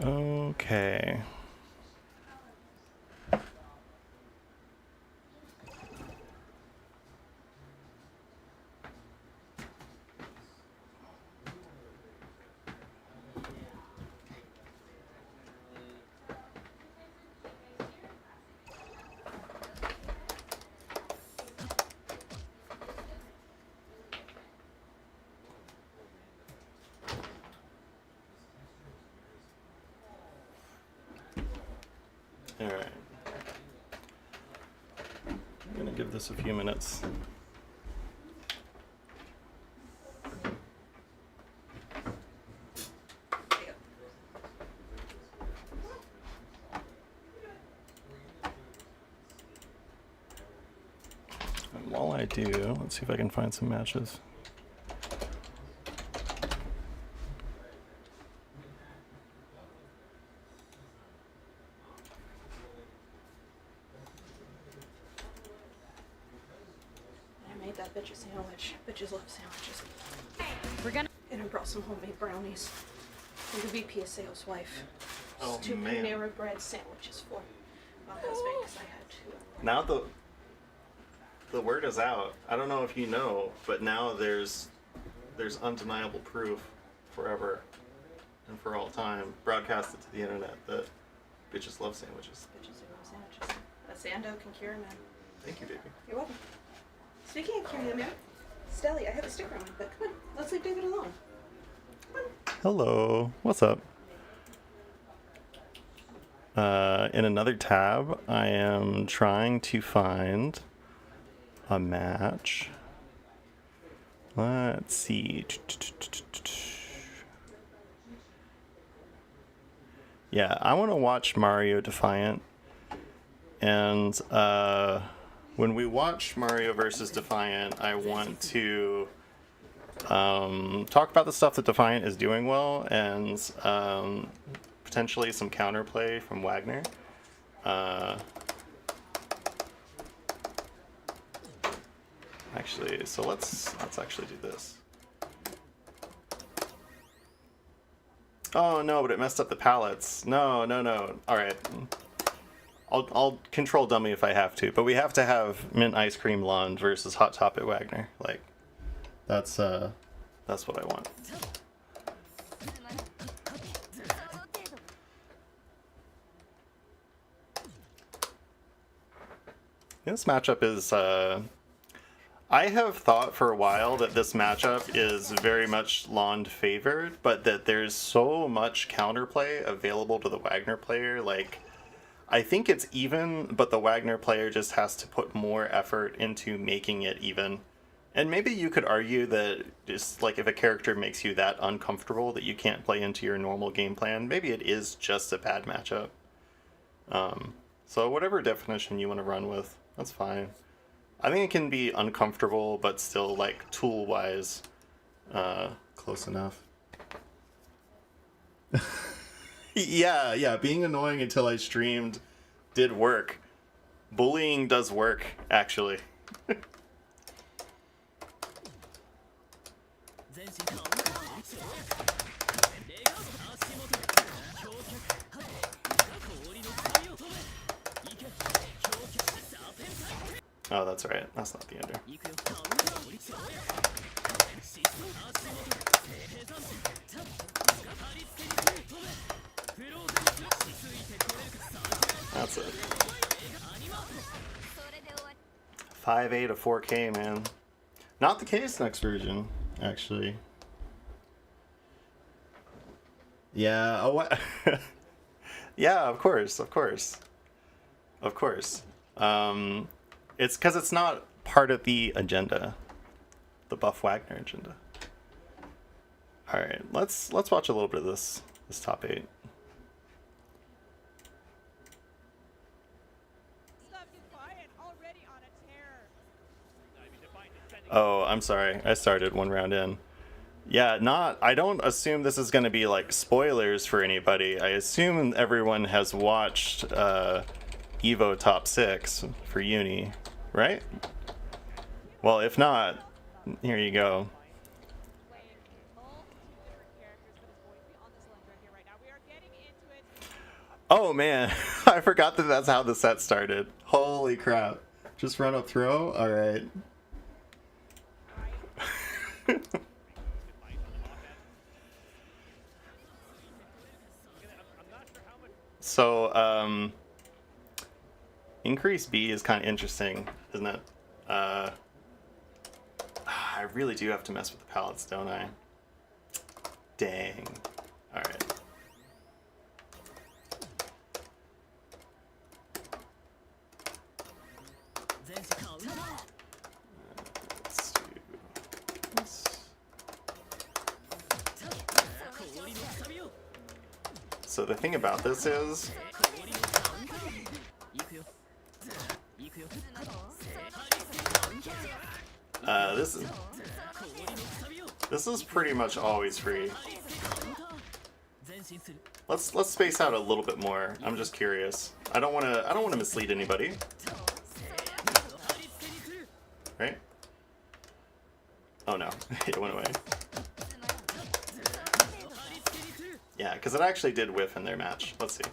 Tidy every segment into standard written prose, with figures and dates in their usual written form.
Okay. All right. I'm gonna give this a few minutes. And while I do, let's see if I can find some matches. That bitch a sandwich. Bitches love sandwiches. We're gonna. And I brought some homemade brownies. And the VP of sales wife. Oh, two man. Panera bread sandwiches for my husband because I had two. Now the word is out. I don't know if you know, but now there's undeniable proof forever and for all time, broadcasted to the internet, that bitches love sandwiches. Bitches who love sandwiches. A Sando can cure, man. Thank you, baby. You're welcome. Speaking of curing, man, Stelly, I have a sticker on, but come on, let's leave David alone. Come on. Hello, what's up? In another tab, I am trying to find a match. Let's see. Yeah, I want to watch Mario Defiant. And when we watch Mario versus Defiant, I want to talk about the stuff that Defiant is doing well, and potentially some counterplay from Wagner. Actually, so let's actually do this. Oh no, but it messed up the palettes. No. All right. I'll control dummy if I have to, but we have to have mint ice cream Lund versus hot topic Wagner. Like, that's what I want. This matchup is I have thought for a while that this matchup is very much Lund favored, but that there's so much counterplay available to the Wagner player. Like, I think it's even, but the Wagner player just has to put more effort into making it even. And maybe you could argue that just like if a character makes you that uncomfortable that you can't play into your normal game plan, maybe it is just a bad matchup. So whatever definition you want to run with, that's fine. I think it can be uncomfortable, but still like tool-wise, close enough. Yeah, being annoying until I streamed did work. Bullying does work, actually. Oh, that's right. That's not the ender. That's it. 5A to 4K, man. Not the case next version, actually. Yeah, oh what? Yeah, of course. It's because it's not part of the agenda, the Buff Wagner agenda. All right, let's watch a little bit of this top 8. Oh, I'm sorry. I started one round in. Yeah, I don't assume this is going to be like spoilers for anybody. I assume everyone has watched EVO Top 6 for Uni, right? Well, if not, here you go. Playing both two different characters, but is going to be on this Londrekia right now. We are getting into it. Oh man, I forgot that that's how the set started. Holy crap. Just run up throw? Alright. So, increase B is kind of interesting, isn't it? I really do have to mess with the palettes, don't I? Dang. Alright. Let's do this. So the thing about this is, this is pretty much always free. Let's space out a little bit more. I'm just curious. I don't want to mislead anybody. Right? Oh no, it went away. Yeah, because it actually did whiff in their match. Let's see.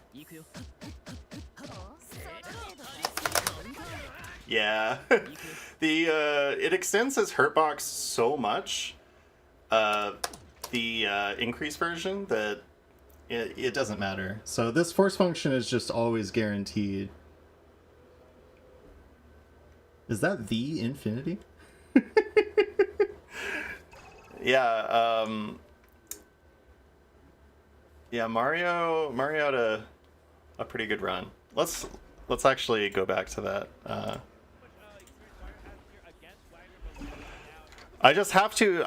Yeah. It extends his hurt box so much, the increase version, that it doesn't matter. So this force function is just always guaranteed. Is that the infinity? Yeah, yeah, Mario had a pretty good run. Let's actually go back to that. I just have to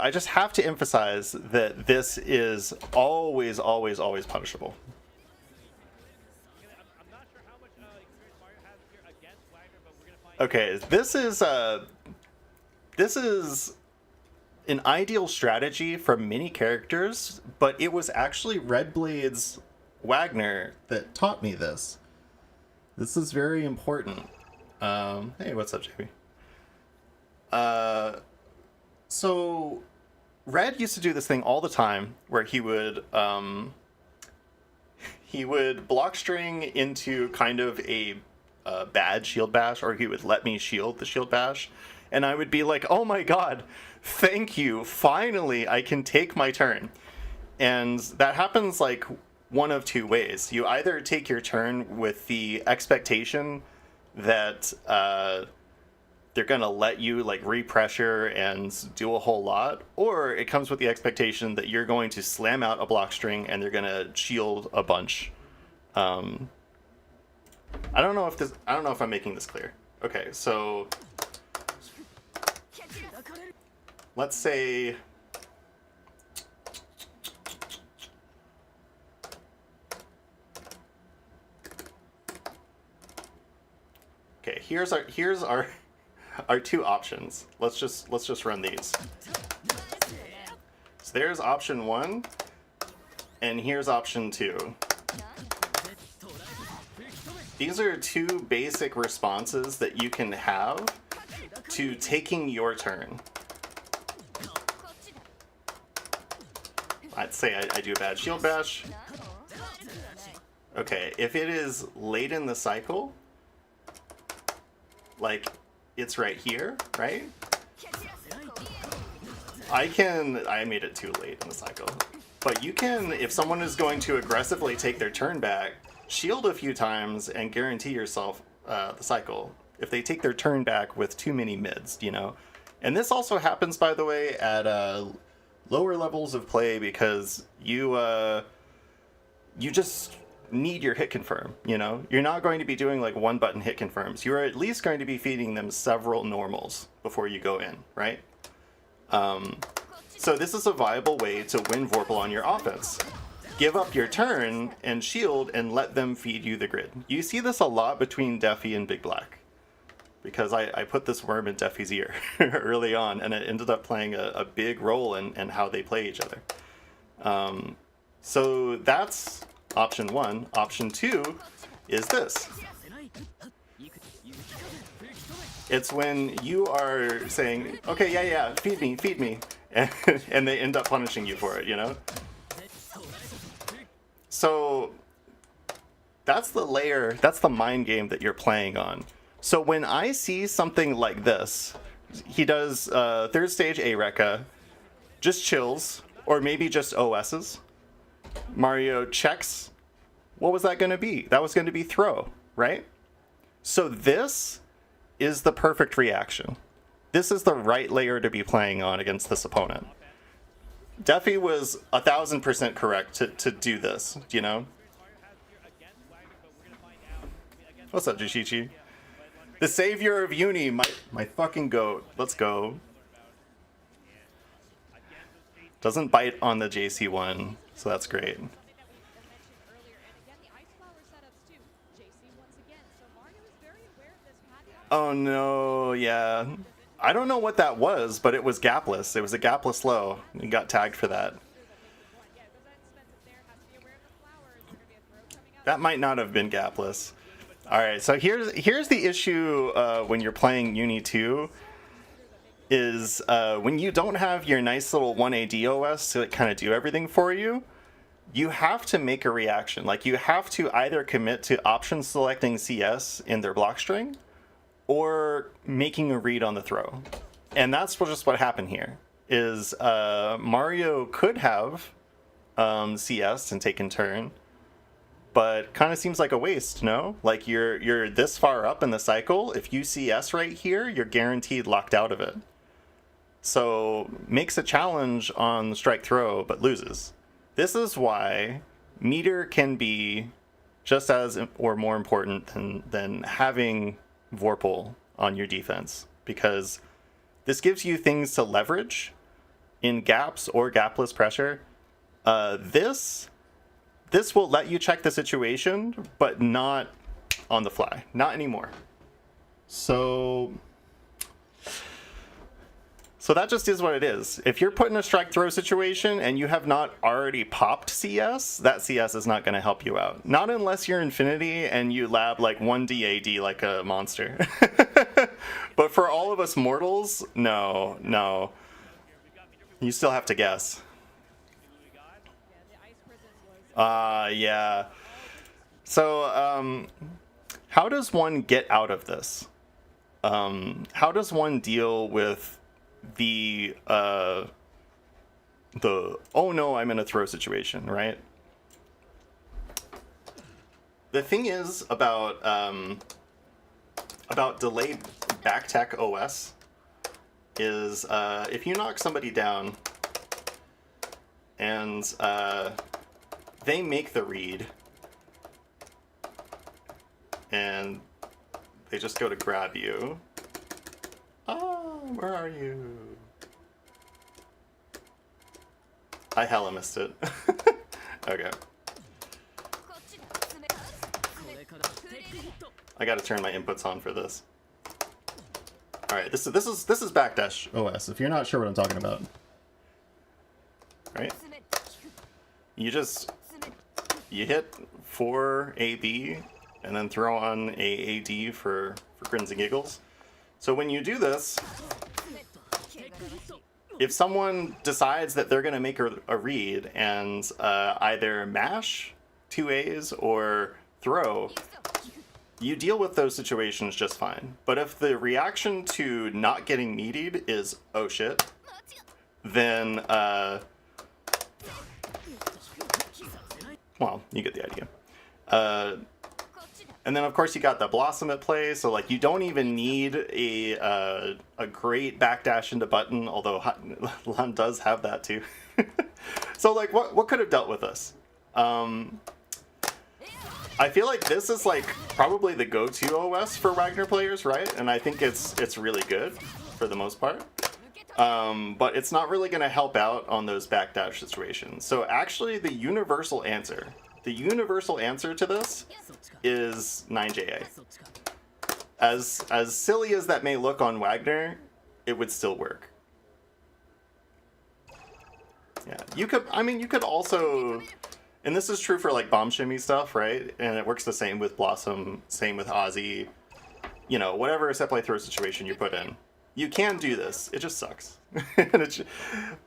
emphasize that this is always punishable. Okay, this is an ideal strategy for many characters, but it was actually Red Blade's Wagner that taught me this. This is very important. Hey, what's up, JB? So Red used to do this thing all the time where he would block string into kind of a bad shield bash, or he would let me shield the shield bash, and I would be like, oh my god, thank you, finally I can take my turn. And that happens like one of two ways. You either take your turn with the expectation that they're gonna let you like repressure and do a whole lot, or it comes with the expectation that you're going to slam out a block string and they're gonna shield a bunch. I don't know if I'm making this clear. Okay, so let's say okay, here's our two options. Let's just run these. So there's option 1, and here's option 2. These are two basic responses that you can have to taking your turn. Let's say I do a bad shield bash. Okay, if it is late in the cycle, like it's right here, right? I made it too late in the cycle. But you can, if someone is going to aggressively take their turn back, shield a few times and guarantee yourself the cycle. If they take their turn back with too many mids, you know? And this also happens, by the way, at lower levels of play, because you just need your hit confirm, you know? You're not going to be doing like one button hit confirms. You're at least going to be feeding them several normals before you go in, right? So this is a viable way to win Vorpal on your offense. Give up your turn and shield and let them feed you the grid. You see this a lot between Defi and Big Black, because I put this worm in Defi's ear early on, and it ended up playing a big role in how they play each other. So that's option 1. Option 2 is this. It's when you are saying, okay, yeah, feed me, and they end up punishing you for it, you know? So That's the layer, that's the mind game that you're playing on. So when I see something like this, he does third stage A-Rekka, just chills, or maybe just OS's. Mario checks. What was that going to be? That was going to be throw, right? So this is the perfect reaction. This is the right layer to be playing on against this opponent. Defi was 1000% correct to do this, you know? What's up, Jishichi? The savior of Uni, my fucking goat. Let's go. Doesn't bite on the JC one, so that's great. Oh no, yeah. I don't know what that was, but it was gapless. It was a gapless low. He got tagged for that. That might not have been gapless. Alright, so here's the issue when you're playing Uni 2. Is when you don't have your nice little 1A DOS to kind of do everything for you, you have to make a reaction. Like, you have to either commit to option selecting CS in their block string, or making a read on the throw. And that's just what happened here, is Mario could have CS and taken turn, but kind of seems like a waste, no? Like, you're this far up in the cycle, if you CS right here, you're guaranteed locked out of it. So, makes a challenge on the strike throw, but loses. This is why meter can be just as or more important than having Vorpal on your defense, because this gives you things to leverage in gaps or gapless pressure. This will let you check the situation, but not on the fly. Not anymore. So that just is what it is. If you're put in a strike throw situation and you have not already popped CS, that CS is not going to help you out. Not unless you're Infinity and you lab like 1 DAD like a monster. But for all of us mortals, no. You still have to guess. Yeah. So, how does one get out of this? How does one deal with the oh no, I'm in a throw situation, right? The thing is about delayed backtech OS is if you knock somebody down and they make the read and they just go to grab you. Oh, where are you? I hella missed it. Okay. I gotta turn my inputs on for this. Alright, this is backdash OS, if you're not sure what I'm talking about. Right? You hit 4 AB and then throw on a AD for grins and giggles. So when you do this, if someone decides that they're going to make a read and either mash 2 A's or throw, you deal with those situations just fine. But if the reaction to not getting meatied is, oh shit, then, well, you get the idea. And then, of course, you got the Blossom at play, so, like, you don't even need a great backdash into button, although Lund does have that, too. So, like, what could have dealt with this? I feel like this is, like, probably the go-to OS for Wagner players, right? And I think it's really good, for the most part. But it's not really going to help out on those backdash situations. So, actually, the universal answer to this is 9JA. As silly as that may look on Wagner, it would still work. Yeah, you could also, and this is true for like bomb shimmy stuff, right? And it works the same with Blossom, same with Ozzy. You know, whatever set play throw situation you put in, you can do this. It just sucks.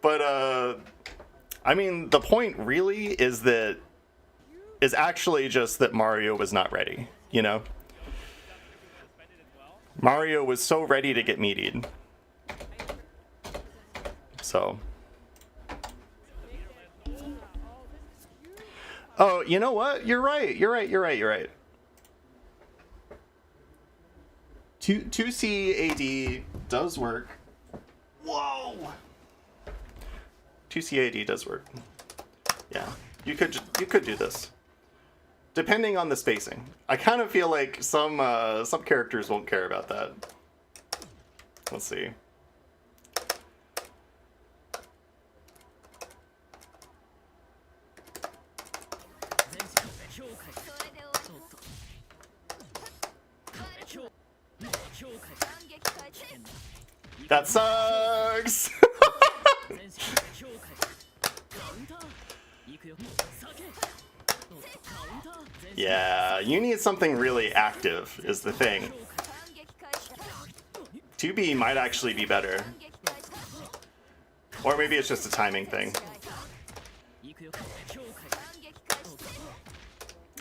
But I mean, the point really is that is actually just that Mario was not ready, you know? Mario was so ready to get meatied. So. Oh, you know what? You're right. 2C AD does work. Whoa! 2C AD does work. Yeah, you could do this. Depending on the spacing. I kind of feel like some characters won't care about that. Let's see. That sucks! Yeah, you need something really active, is the thing. 2B might actually be better. Or maybe it's just a timing thing.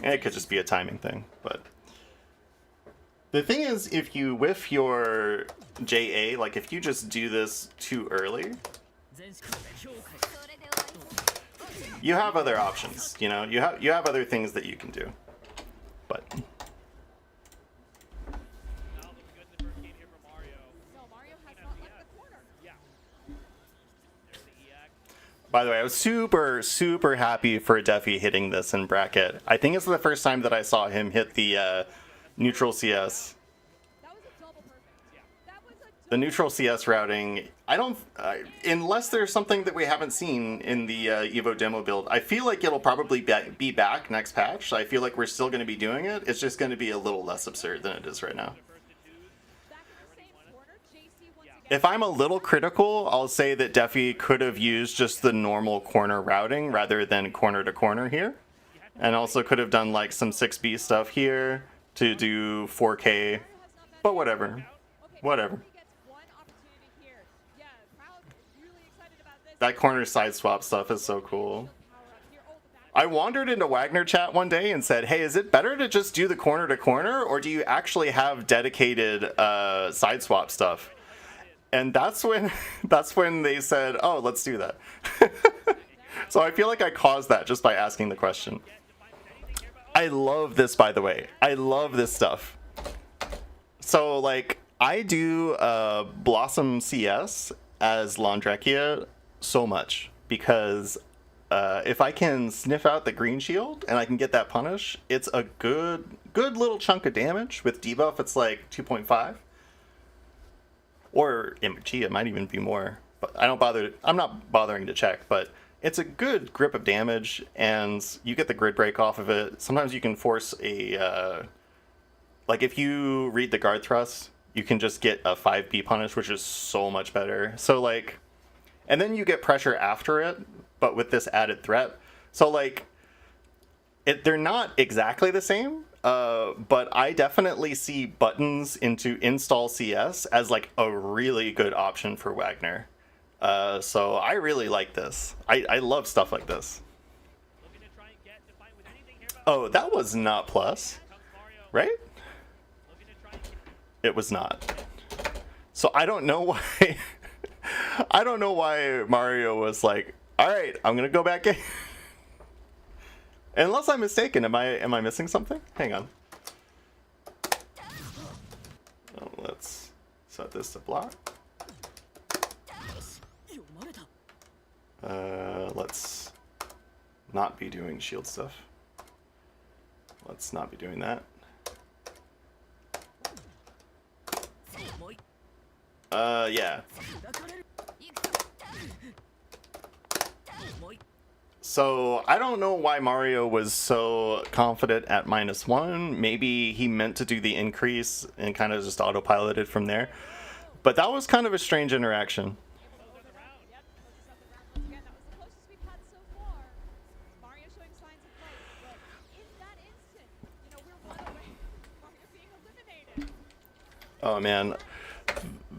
It could just be a timing thing, but... The thing is, if you whiff your JA, like if you just do this too early, you have other options, you know? You have other things that you can do. But... By the way, I was super happy for Defi hitting this in bracket. I think it's the first time that I saw him hit the neutral CS. The neutral CS routing, I don't... unless there's something that we haven't seen in the EVO demo build, I feel like it'll probably be back next patch. I feel like we're still going to be doing it. It's just going to be a little less absurd than it is right now. If I'm a little critical, I'll say that Defi could have used just the normal corner routing rather than corner to corner here. And also could have done like some 6B stuff here to do 4K, but whatever. That corner side swap stuff is so cool. I wandered into Wagner chat one day and said, hey, is it better to just do the corner to corner, or do you actually have dedicated side swap stuff? And that's when they said, oh, let's do that. So I feel like I caused that just by asking the question. I love this, by the way. I love this stuff. So, like, I do Blossom CS as Londrekia so much because if I can sniff out the green shield and I can get that punish, it's a good little chunk of damage. With debuff, it's like 2.5. Or MG, it might even be more. But I'm not bothering to check, but it's a good grip of damage, and you get the grid break off of it. Sometimes you can force a... like, if you read the guard thrust, you can just get a 5B punish, which is so much better. So, like... And then you get pressure after it, but with this added threat. So, like... they're not exactly the same, but I definitely see buttons into install CS as like a really good option for Wagner. So I really like this. I love stuff like this. Oh, that was not plus, right? It was not. So I don't know why. I don't know why Mario was like, all right, I'm gonna go back in. Unless I'm mistaken, am I missing something? Hang on. Oh, let's set this to block. Let's not be doing shield stuff. Let's not be doing that. Yeah. So, I don't know why Mario was so confident at -1. Maybe he meant to do the increase and kind of just autopiloted from there. But that was kind of a strange interaction. Oh man.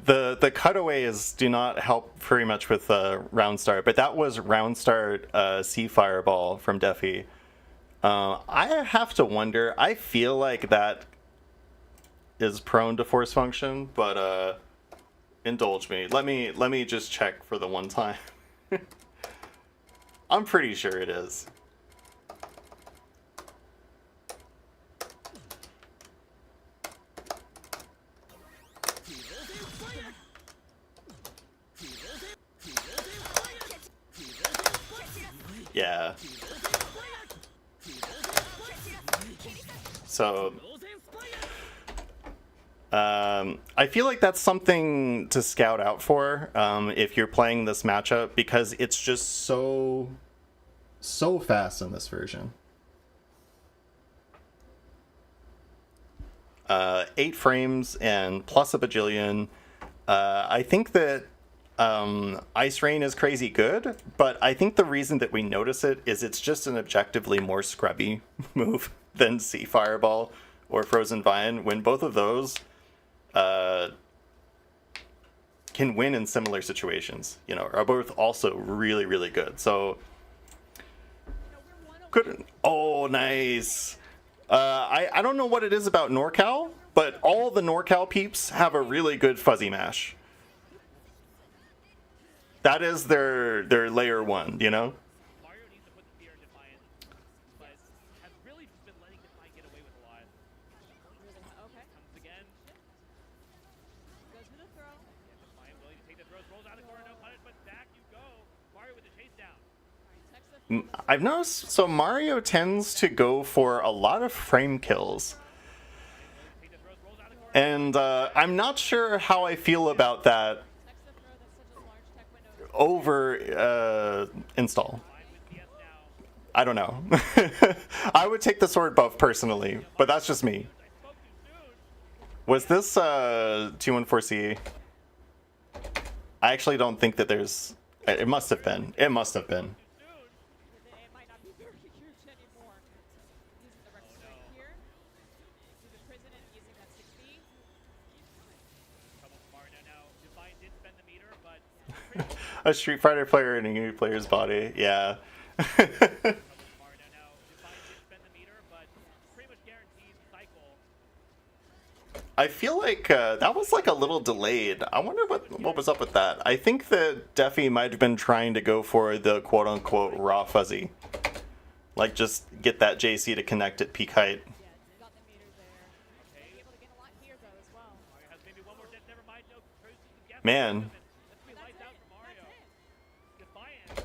The cutaways do not help very much with round start, but that was round start C fireball from Defi. I have to wonder. I feel like that is prone to force function, but indulge me. Let me just check for the one time. I'm pretty sure it is. Yeah. So, I feel like that's something to scout out for if you're playing this matchup, because it's just so fast in this version. 8 frames and plus a bajillion. I think that Ice Rain is crazy good, but I think the reason that we notice it is it's just an objectively more scrubby move than Sea Fireball or Frozen Vine, when both of those can win in similar situations, you know, are both also really, really good. So, good. Oh, nice. I don't know what it is about NorCal, but all the NorCal peeps have a really good fuzzy mash. That is their layer 1, you know? Mario needs to put the fear in Defiant, but has really just been letting Defiant get away with a lot. Okay. Comes again. Goes for the throw. Yeah, Defiant willing to take the throws, rolls out of the corner, no punishment. Back you go. Mario with the chase down. I've noticed, so Mario tends to go for a lot of frame kills. Take the throws, rolls out of the corner. And I'm not sure how I feel about that Text the throw. That's such a large tech window. over install. Line with DS now. I don't know. I would take the sword buff personally, but that's just me. I spoke too soon. Was this 214C? I actually don't think that there's... It must have been. It must have been. Too soon. It might not be very huge anymore. Using the Rex strength here. To the prison and using that 6B. Trouble for Mario now. Defiant did spend the meter, but pretty much A Street Fighter player in a new player's body. Yeah. trouble for Mario now. Defiant did spend the meter, but pretty much guarantees the cycle. I feel like that was like a little delayed. I wonder what was up with that. I think that Defi might have been trying to go for the quote-unquote raw fuzzy. Like, just get that JC to connect at peak height. Yeah, got the meter there. Able to get a lot here though as well. Mario has maybe one more death. Never mind. No cruise. Yes, Man. That's gonna be lights out for Mario. That's it. Defiant.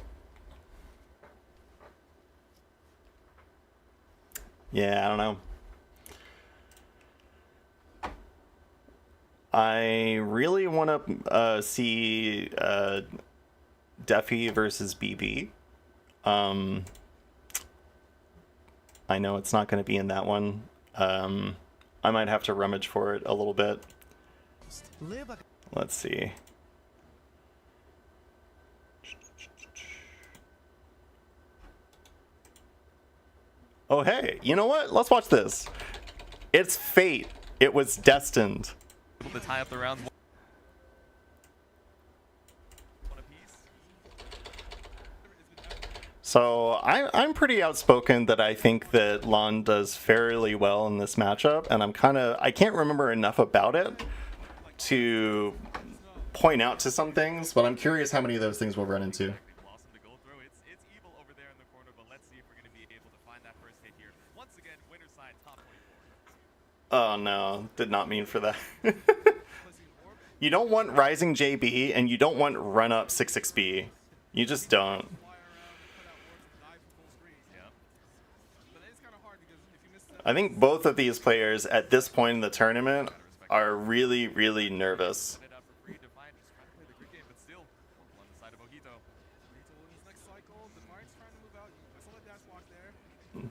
Yeah, I don't know. I really want to see Defi versus BB. I know it's not going to be in that one. I might have to rummage for it a little bit. Let's see. Oh, hey, you know what? Let's watch this. It's fate. It was destined. Able to tie up the round. One apiece. So I'm pretty outspoken that I think that Lon does fairly well in this matchup, and I can't remember enough about it to point out to some things, but I'm curious how many of those things we'll run into. They've lost him to go through. It's evil over there in the corner, but let's see if we're going to be able to find that first hit here. Once again, winner's side, top 24. Oh no, did not mean for that. You don't want Rising JB, and you don't want Run Up 66B. You just don't. I think both of these players at this point in the tournament are really, really nervous. Set it up for free. Defiant just trying to play the quick game, but still on the side of Ojito. Ojito in his next cycle. Defiant's trying to move out. I saw that dash block there.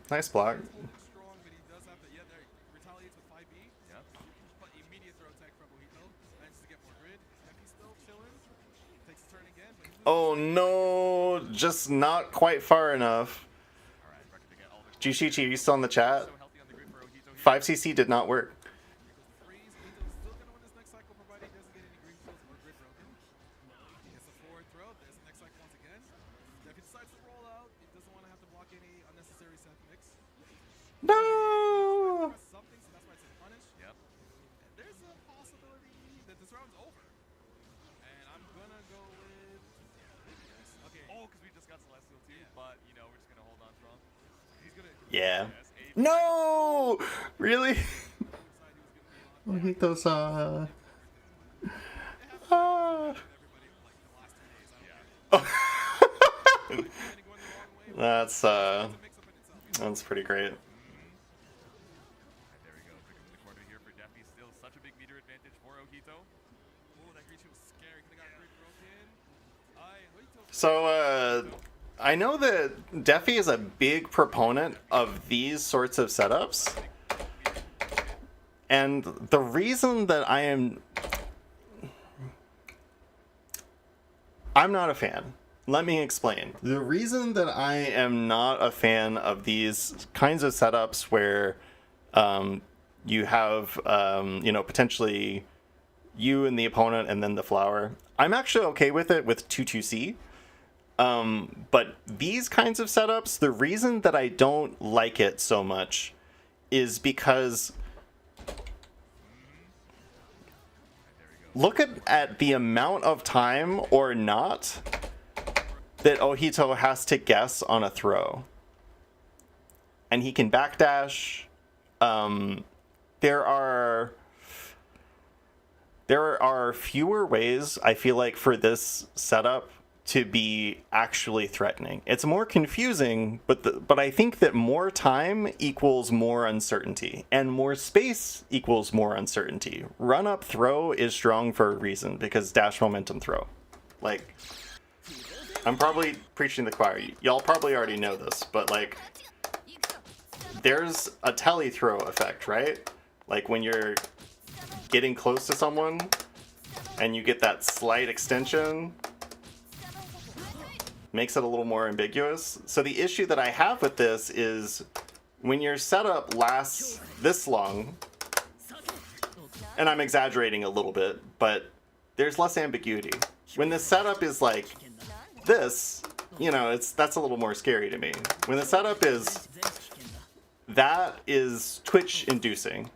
Nice block. Holding strong, but he does have to. Yeah, there. Retaliates with 5B. Yep. But immediate throw tech from Ojito. Manages to get more grid. He's still chilling. Takes a turn again. But he Oh no, just not quite far enough. All right, record to get all the Jushichi, you still in the chat? so healthy on the grid for Ojito here. 5cc did not work. freeze. Ojito's still going to win this next cycle, provided he doesn't get any green fields or grid broken. Gets a forward throw. There's the next cycle once again. If he decides to roll out, he doesn't want to have to block any unnecessary set mix. press something, so that's why it's a punish. Yep. And there's a possibility that this round's over. And I'm gonna go with... Yes. Okay. Oh, because we just got Celestial too, Yeah. but you know we're just gonna hold on strong. He's gonna... Yeah. Yes, a No! Really? Decide he was gonna be on. I hate those, Ah. Everybody, like, the last 2 days, I don't care. Kinda going the wrong way, but That's, it's a mix-up in itself. that's pretty great. There we go. Pick him in the corner here for Defi. Still such a big meter advantage for Ojito. Oh, that Great Shield was scary. Could've got Grid broken. So, I know that Defi is a big proponent of these sorts of setups. And the reason that I'm not a fan. Let me explain. The reason that I am not a fan of these kinds of setups where you have, potentially you and the opponent and then the flower. I'm actually okay with it with 2-2C. But these kinds of setups, the reason that I don't like it so much is because look at the amount of time or not that Ojito has to guess on a throw. And he can backdash. There are fewer ways, I feel like, for this setup to be actually threatening. It's more confusing, but I think that more time equals more uncertainty, and more space equals more uncertainty. Run up throw is strong for a reason, because dash momentum throw. Like, I'm probably preaching to the choir. Y'all probably already know this, but like, there's a tele throw effect, right? Like when you're getting close to someone and you get that slight extension, makes it a little more ambiguous. So the issue that I have with this is when your setup lasts this long, and I'm exaggerating a little bit, but there's less ambiguity. When the setup is like this, that's a little more scary to me. When the setup is that is Twitch inducing,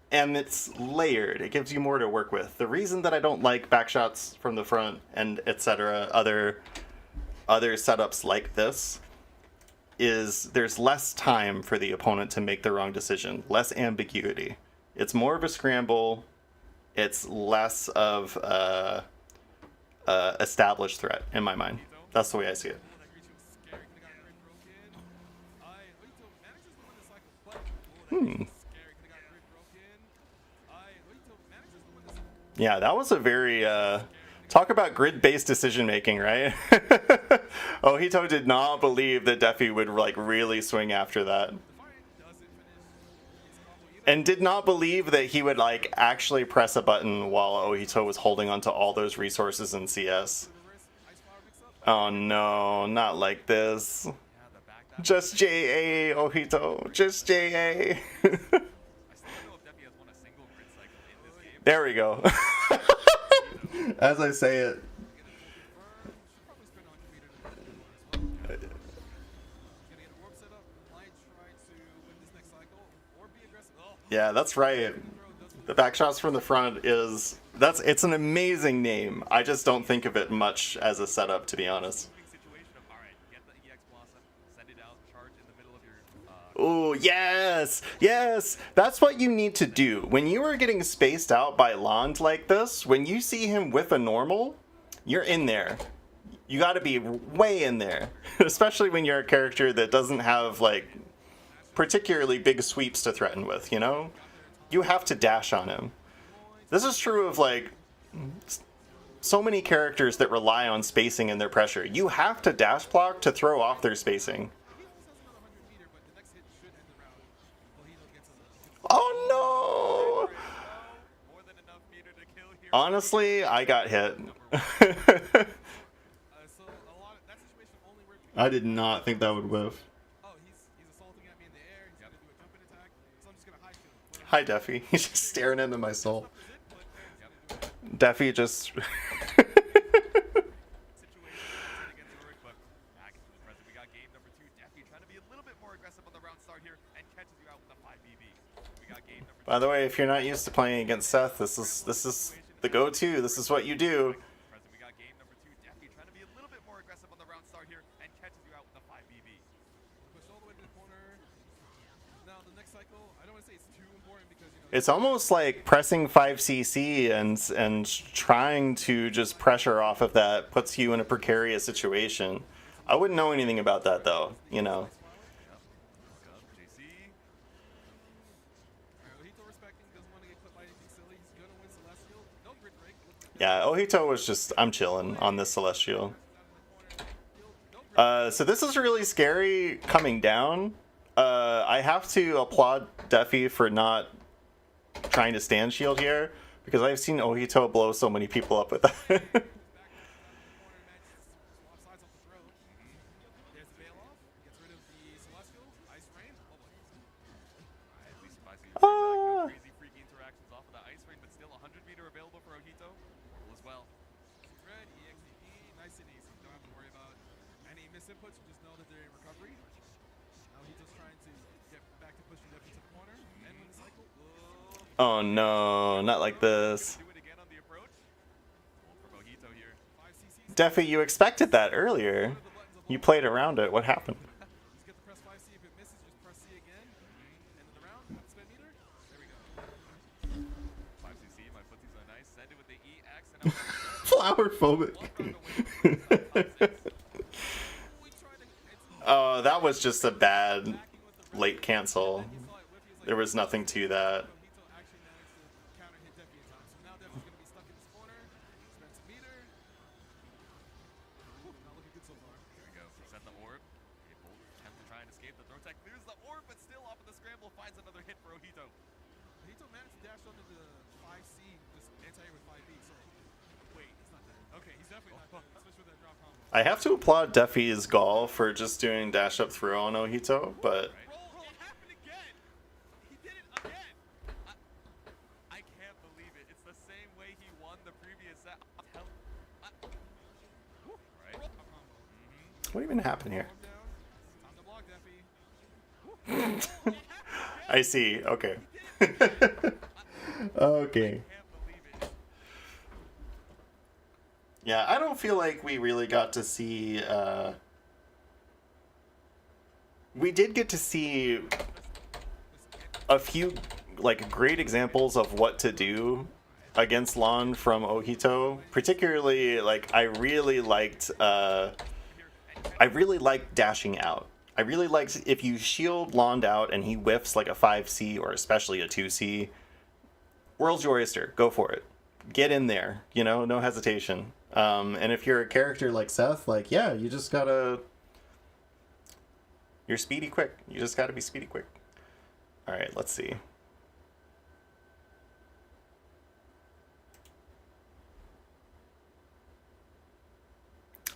and it's layered. It gives you more to work with. The reason that I don't like backshots from the front and etc. other setups like this is there's less time for the opponent to make the wrong decision, less ambiguity. It's more of a scramble. It's less of a established threat in my mind. That's the way I see it. Yeah, that was a very talk about grid-based decision making, right? Ojito did not believe that Defi would really swing after that, and did not believe that he would actually press a button while Ojito was holding onto all those resources in CS. Oh no, not like this. Just JA, Ojito, just JA. There we go. As I say it. Yeah, that's right. The backshots from the front it's an amazing name. I just don't think of it much as a setup, to be honest. Oh, yes! Yes! That's what you need to do. When you are getting spaced out by Lond like this, when you see him whiff a normal, you're in there. You gotta be way in there. Especially when you're a character that doesn't have, particularly big sweeps to threaten with, You have to dash on him. This is true of, so many characters that rely on spacing in their pressure. You have to dash block to throw off their spacing. Oh no! Honestly, I got hit. I did not think that would whiff. Hi, Defi. He's just staring into my soul. Defi just... By the way, if you're not used to playing against Seth, this is the go-to. This is what you do. Present, we got game number 2. Defi trying to be a little bit more aggressive on the round start here and catches you out with the 5 BB. Push all the way to the corner. Now the next cycle, I don't want to say it's too important because It's almost like pressing 5cc and trying to just pressure off of that puts you in a precarious situation. I wouldn't know anything about that though, you know. JC. Ohito respecting, doesn't want to get clipped by anything silly. He's gonna win Celestial. No grid break. Yeah, Ohito was just, I'm chilling on this Celestial. So this is really scary coming down. I have to applaud Defi for not trying to stand shield here, because I've seen Ohito blow so many people up with that. Ah. Crazy freaky interactions off of the ice rain, but still 100 meter available for Ohito as well. Red, EXE, nice and easy. Don't have to worry about any misinputs. Just know that they're in recovery. Now he's just trying to get back to pushing Defi to the corner and win the cycle. Whoa. Oh no, not like this. Do it again on the approach. Hold from Ohito here. 5cc. Defi, you expected that earlier. You played around it. What happened? Just get the press 5C. If it misses, just press C again. End of the round. Spin meter. There we go. 5cc, my footsies are nice. Send it with the EX and Flower phobic. Oh, that was just a bad late cancel. There was nothing to that. Ohito actually managed to counter hit Defi in time. So now Defi's going to be stuck in this corner. Spend some meter. Not looking good so far. Here we go. Set the orb. Okay, both attempt to try and escape. The throw tech clears the orb, but still off of the scramble finds another hit for Ohito. Ohito managed to dash under the 5C, just anti-air with 5B. So, wait, it's not dead. Okay, he's definitely not dead, especially with that drop combo. I have to applaud Defi's Gall for just doing dash up throw on Ohito, but Roll, it happened again. He did it again. I can't believe it. It's the same way he won the previous set. Right? what even happened here? Time to block Defi. I see. Okay. Okay. Can't believe it. Yeah, I don't feel like we really got to see. We did get to see a few like great examples of what to do against Lon from Ohito. Particularly, like I really liked dashing out. I really liked if you shield Lond out and he whiffs like a 5C or especially a 2C. World's your oyster. Go for it. Get in there. You know, no hesitation. And if you're a character like Seth, like yeah, you just gotta. You're speedy quick. You just gotta be speedy quick. All right, let's see.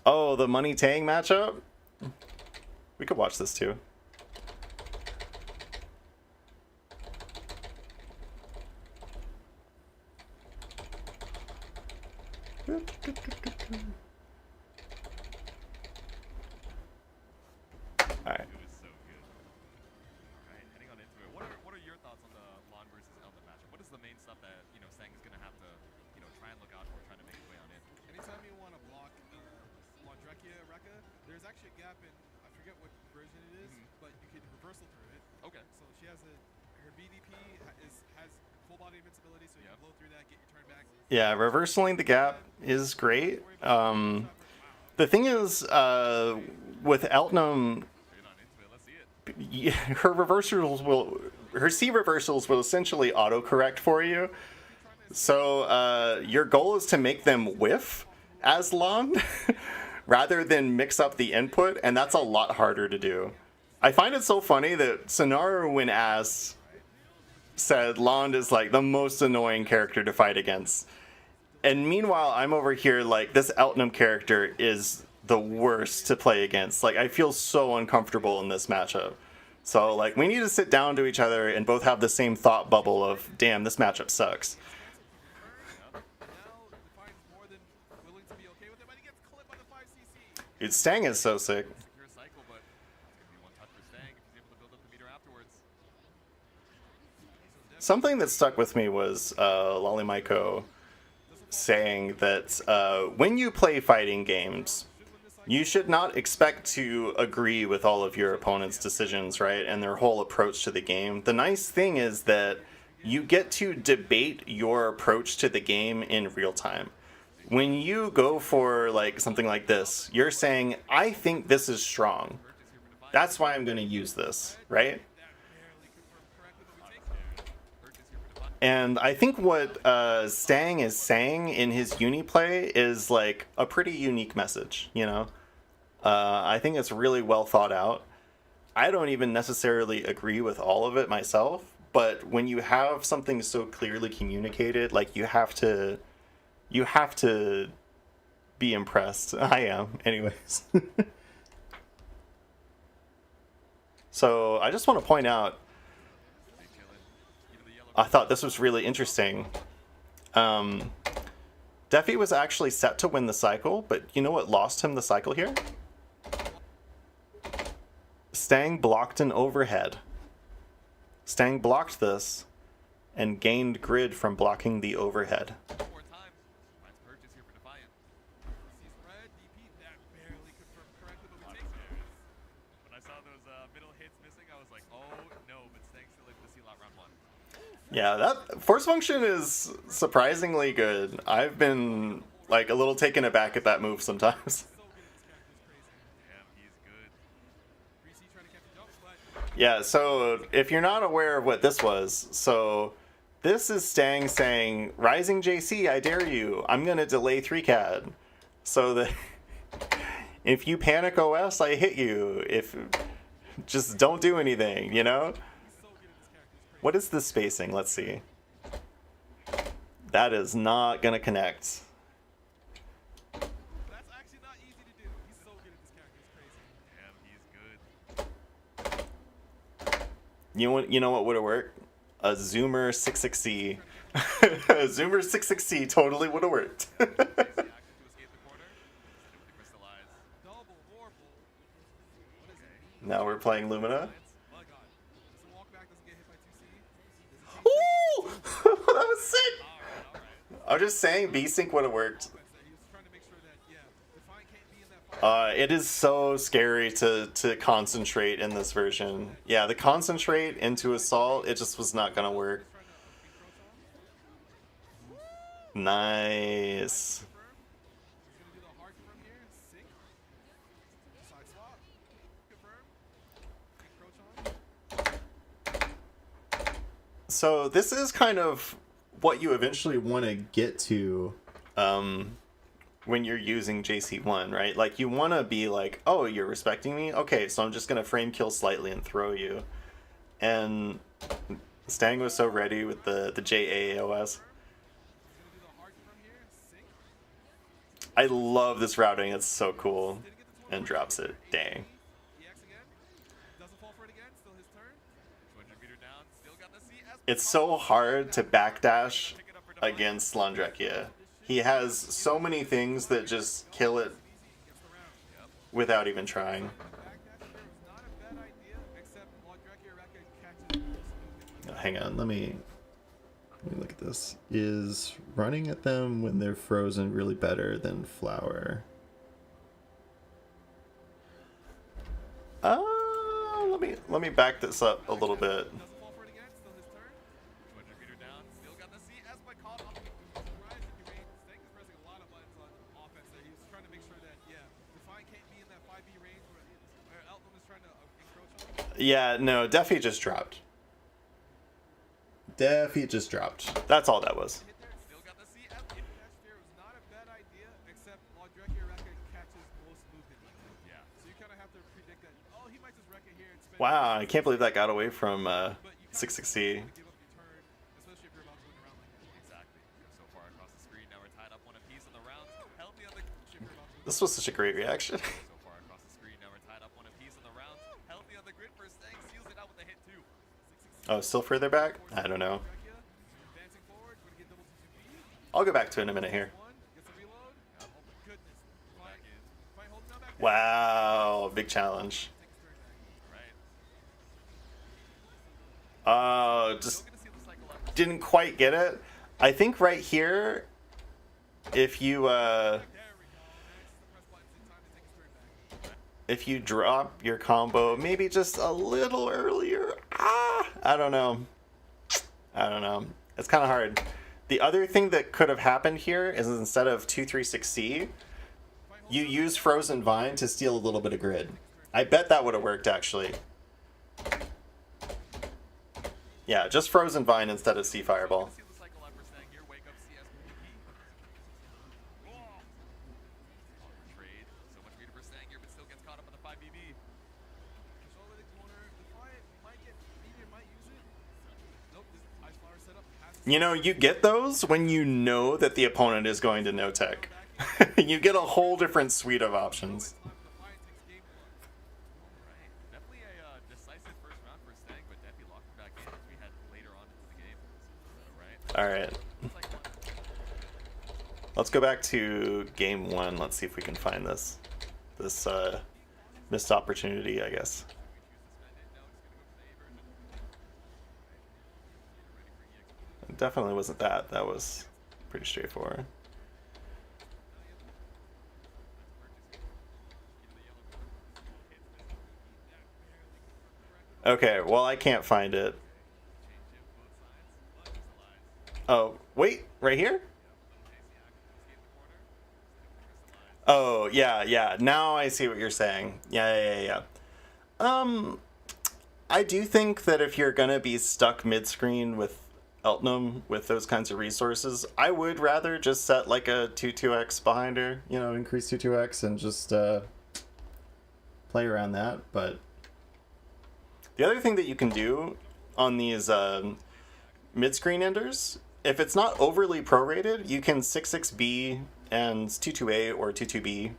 Oh, the Money Tang matchup? We could watch this too. Alright. It was so good. Alright, heading on into it. What are your thoughts on the Lon versus Elam matchup? What is the main stuff that, Stang is going to have to, try and look out for, trying to make his way on in? Anytime you want to block Londrekia, Rekka, there's actually a gap in, I forget what version it is, but you can reversal through it. Okay. So she has her BDP has full body invincibility, so you can blow through that, get your turn back. Yeah, reversaling the gap is great. The thing is, with Eltnum, Straight on into it. Let's see it. her C reversals will essentially autocorrect for you. So your goal is to make them whiff as Lon rather than mix up the input, and that's a lot harder to do. I find it so funny that Sonaru, when asked, said Lon is like the most annoying character to fight against. And meanwhile, I'm over here like this Eltnum character is the worst to play against. Like I feel so uncomfortable in this matchup. So like we need to sit down to each other and both have the same thought bubble of, damn, this matchup sucks. Now Defiant's more than willing to be okay with it, but he gets clipped by the 5cc. Dude, Stang is so sick. Secure cycle, but it's going to be one touch for Stang if he's able to build up the meter afterwards. So Something that stuck with me was Lollymyco saying that when you play fighting games, you should not expect to agree with all of your opponent's decisions, right? And their whole approach to the game. The nice thing is that you get to debate your approach to the game in real time. When you go for like something like this, you're saying, I think this is strong. That's why I'm going to use this, right? And I think what Stang is saying in his Uniplay is like a pretty unique message, you know? I think it's really well thought out. I don't even necessarily agree with all of it myself, but when you have something so clearly communicated, like you have to be impressed. I am, anyways. So I just want to point out, I thought this was really interesting. Defi was actually set to win the cycle, but you know what lost him the cycle here? Stang blocked an overhead. Stang blocked this and gained grid from blocking the overhead. More time. Let's purchase here for Defiant. Sees red, DP, that barely confirmed correctly, but we take it. When I saw those middle hits missing, I was like, oh no, but Stang still able to seal out round 1. Yeah, that force function is surprisingly good. I've been like a little taken aback at that move sometimes. So good at this character, it's crazy. Damn, he's good. 3C trying to catch a jump, but Yeah, so if you're not aware of what this was, so this is Stang saying, Rising JC, I dare you. I'm going to delay 3CAD. So that if you panic OS, I hit you. If just don't do anything, you know? so good at this character, it's crazy. What is the spacing? Let's see. That is not going to connect. That's actually not easy to do. He's so good at this character, it's crazy. Damn, he's good. You know what would have worked? A Zoomer 66C. A Zoomer 66C totally would have worked. Action to escape the corner. Instead of the crystallize. Double warble. What is it? Now we're playing Lumina. My god. Does the walk back doesn't get hit by 2C? Does it take Ooh! That was sick! Alright. I'm just saying B-Sync would have worked. offense there? He was trying to make sure that, yeah, Defiant can't be in that fight. It is so scary to concentrate in this version. Yeah, the concentrate into assault, it just was not gonna work. Nice. He's gonna do the hard confirm here. Sync. Side swap. Confirm. Encroach on. So this is kind of what you eventually want to get to when you're using JC1, right? Like you want to be like, oh, you're respecting me? Okay, so I'm just going to frame kill slightly and throw you. And Stang was so ready with the JAOS. He's gonna do the hard confirm here. Sync. I love this routing. It's so cool. And drops it. Dang. EX again. Doesn't fall for it again. Still his turn. 200 meter down. Still got the CS. It's so hard to backdash against Londrekia. He has so many things that just kill it without even trying. Backdash here was not a bad idea, except Londrekia record catches most movement. Hang on, let me look at this. Is running at them when they're frozen really better than flower? Let me back this up a little bit. Doesn't fall for it again. Still his turn. 200 meter down. Still got the CS, but caught off. Surprised if you range. Stang is pressing a lot of buttons on offense there. He was trying to make sure that, yeah, Defiant can't be in that 5B range where Elton is trying to encroach on. Yeah, no, Defi just dropped. Defi just dropped. That's all that was. Hit there. Still got the CS. Dash there was not a bad idea, except Londrekia record catches most movement. Yeah. So you kind of have to predict that, oh, he might just wreck it here and spend. Wow, I can't believe that got away from But you kinda 660. give up your turn, especially if you're about to win around like that. Exactly. So far across the screen, now we're tied up one apiece in the round. Healthy on the. If you're about to win. This was such a great reaction. So far across the screen, now we're tied up one apiece in the round. Healthy on the grid for Stang, seals it out with a hit too. Oh, still further back? I don't know. Londrekia, advancing forward, gonna get double 2B. I'll go back to it in a minute here. One, gets a reload. Oh my goodness. Back in. Defiant holding down back. Wow, big challenge. Takes his turn back. Right. Just Still gonna seal the cycle up didn't quite get it. I think right here, if you if you drop your combo maybe just a little earlier, I don't know. It's kind of hard. The other thing that could have happened here is instead of 236C, you use Frozen Vine to steal a little bit of grid. I bet that would have worked actually. Yeah, just Frozen Vine instead of Sea Fireball. See the cycle out for Stang here. Wake up CSPP. Trade. So much meter for Stang here, but still gets caught up on the 5BB. Control of the corner. Defiant might get meteor, might use it. Nope, this ice flower setup has to You know, you get those when you know that the opponent is going to no-tech. You get a whole different suite of options. Defiant takes game one. Right. Definitely a decisive first round for Stang, but Defi locked him back in as we head later on into the game. Right. Alright. Let's go back to game one. Let's see if we can find this missed opportunity, I guess. It definitely wasn't that. That was pretty straightforward. Okay, well, I can't find it. Oh, wait, right here? Oh, yeah. Now I see what you're saying. Yeah. I do think that if you're gonna be stuck mid-screen with Eltnum with those kinds of resources, I would rather just set like a 2-2x behind her, you know, increase 2-2x and just play around that. But the other thing that you can do on these mid-screen enders, if it's not overly prorated, you can 6-6B and 2-2A or 2-2B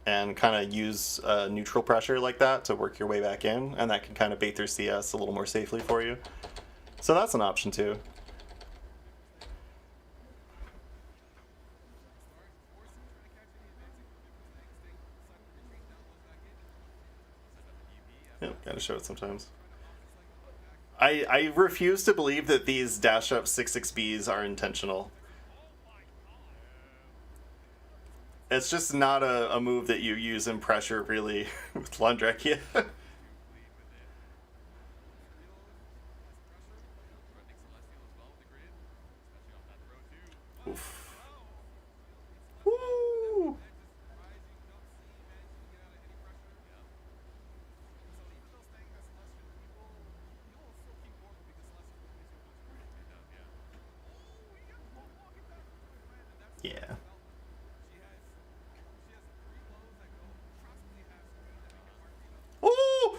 and kind of use neutral pressure like that to work your way back in, and that can kind of bait through CS a little more safely for you. So that's an option too. Yep, gotta show it sometimes. I refuse to believe that these dash up 6-6Bs are intentional. It's just not a move that you use in pressure, really, with Londrekia. Oof. Woo! Yeah. Ooh!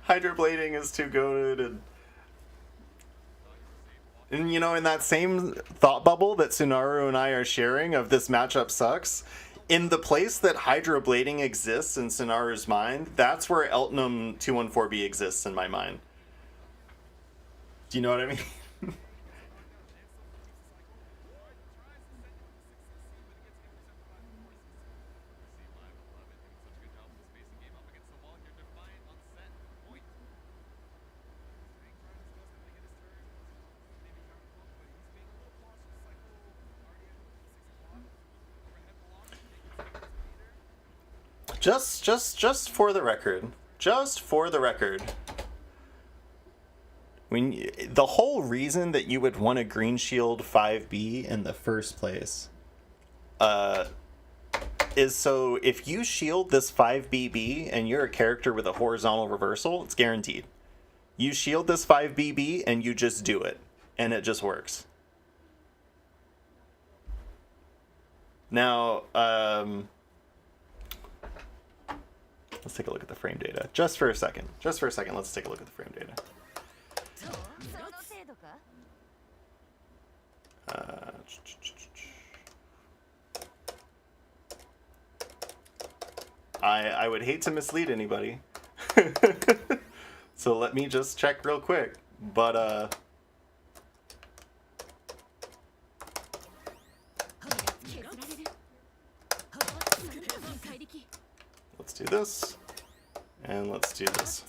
Hydroblading is too goated, and you know, in that same thought bubble that Tsunaru and I are sharing of this matchup sucks, in the place that hydroblading exists in Tsunaru's mind, that's where Eltnum 214B exists in my mind. Do you know what I mean? Just for the record. Just for the record. The whole reason that you would want a Green Shield 5B in the first place is so if you shield this 5BB and you're a character with a horizontal reversal, it's guaranteed. You shield this 5BB and you just do it. And it just works. Now, let's take a look at the frame data. Just for a second, let's take a look at the frame data. I would hate to mislead anybody. So let me just check real quick. But, let's do this. And let's do this.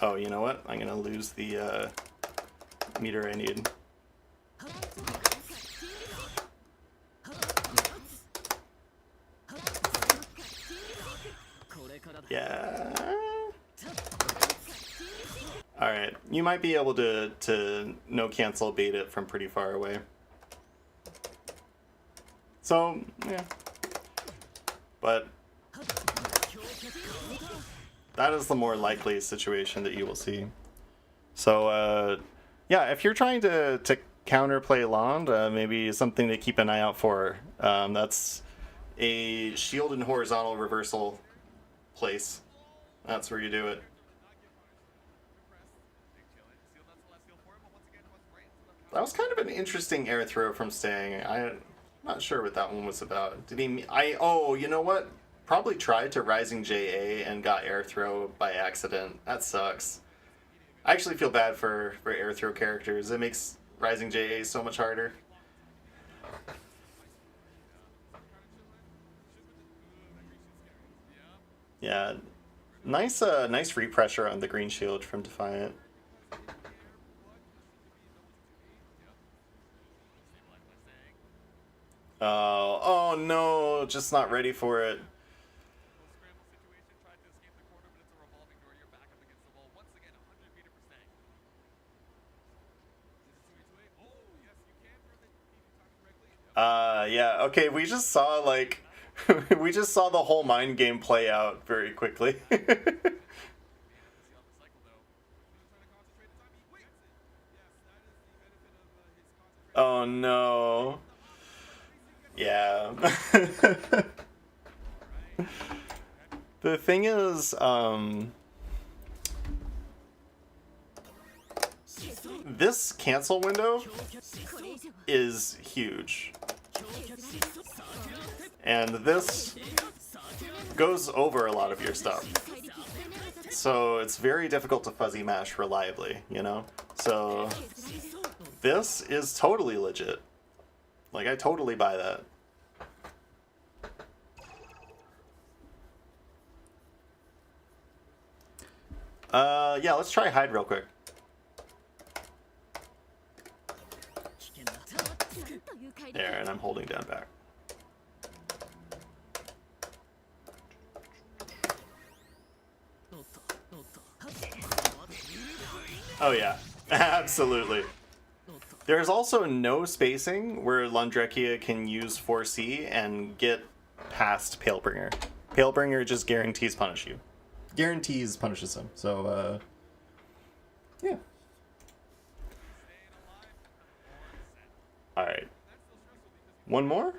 Oh, you know what? I'm gonna lose the meter I need. Yeah. Alright, you might be able to no cancel bait it from pretty far away. So, yeah. But that is the more likely situation that you will see. So, yeah, if you're trying to counterplay Lond, maybe something to keep an eye out for. That's a shield and horizontal reversal place. That's where you do it. That was kind of an interesting air throw from Stang. I'm not sure what that one was about. Did he... Oh, you know what? Probably tried to Rising JA and got air throw by accident. That sucks. I actually feel bad for air throw characters. It makes Rising JA so much harder. Yeah. Nice free pressure on the green shield from Defiant. Oh no, just not ready for it. Yeah, okay, we just saw, like, we just saw the whole mind game play out very quickly. Oh no. Yeah. The thing is, this cancel window is huge. And this goes over a lot of your stuff. So it's very difficult to fuzzy mash reliably, you know? So this is totally legit. Like, I totally buy that. Yeah, let's try hide real quick. There, and I'm holding down back. Oh yeah, absolutely. There's also no spacing where Londrekia can use 4C and get past Palebringer. Palebringer just guarantees punish you. Guarantees punishes him. So, yeah. Alright. One more?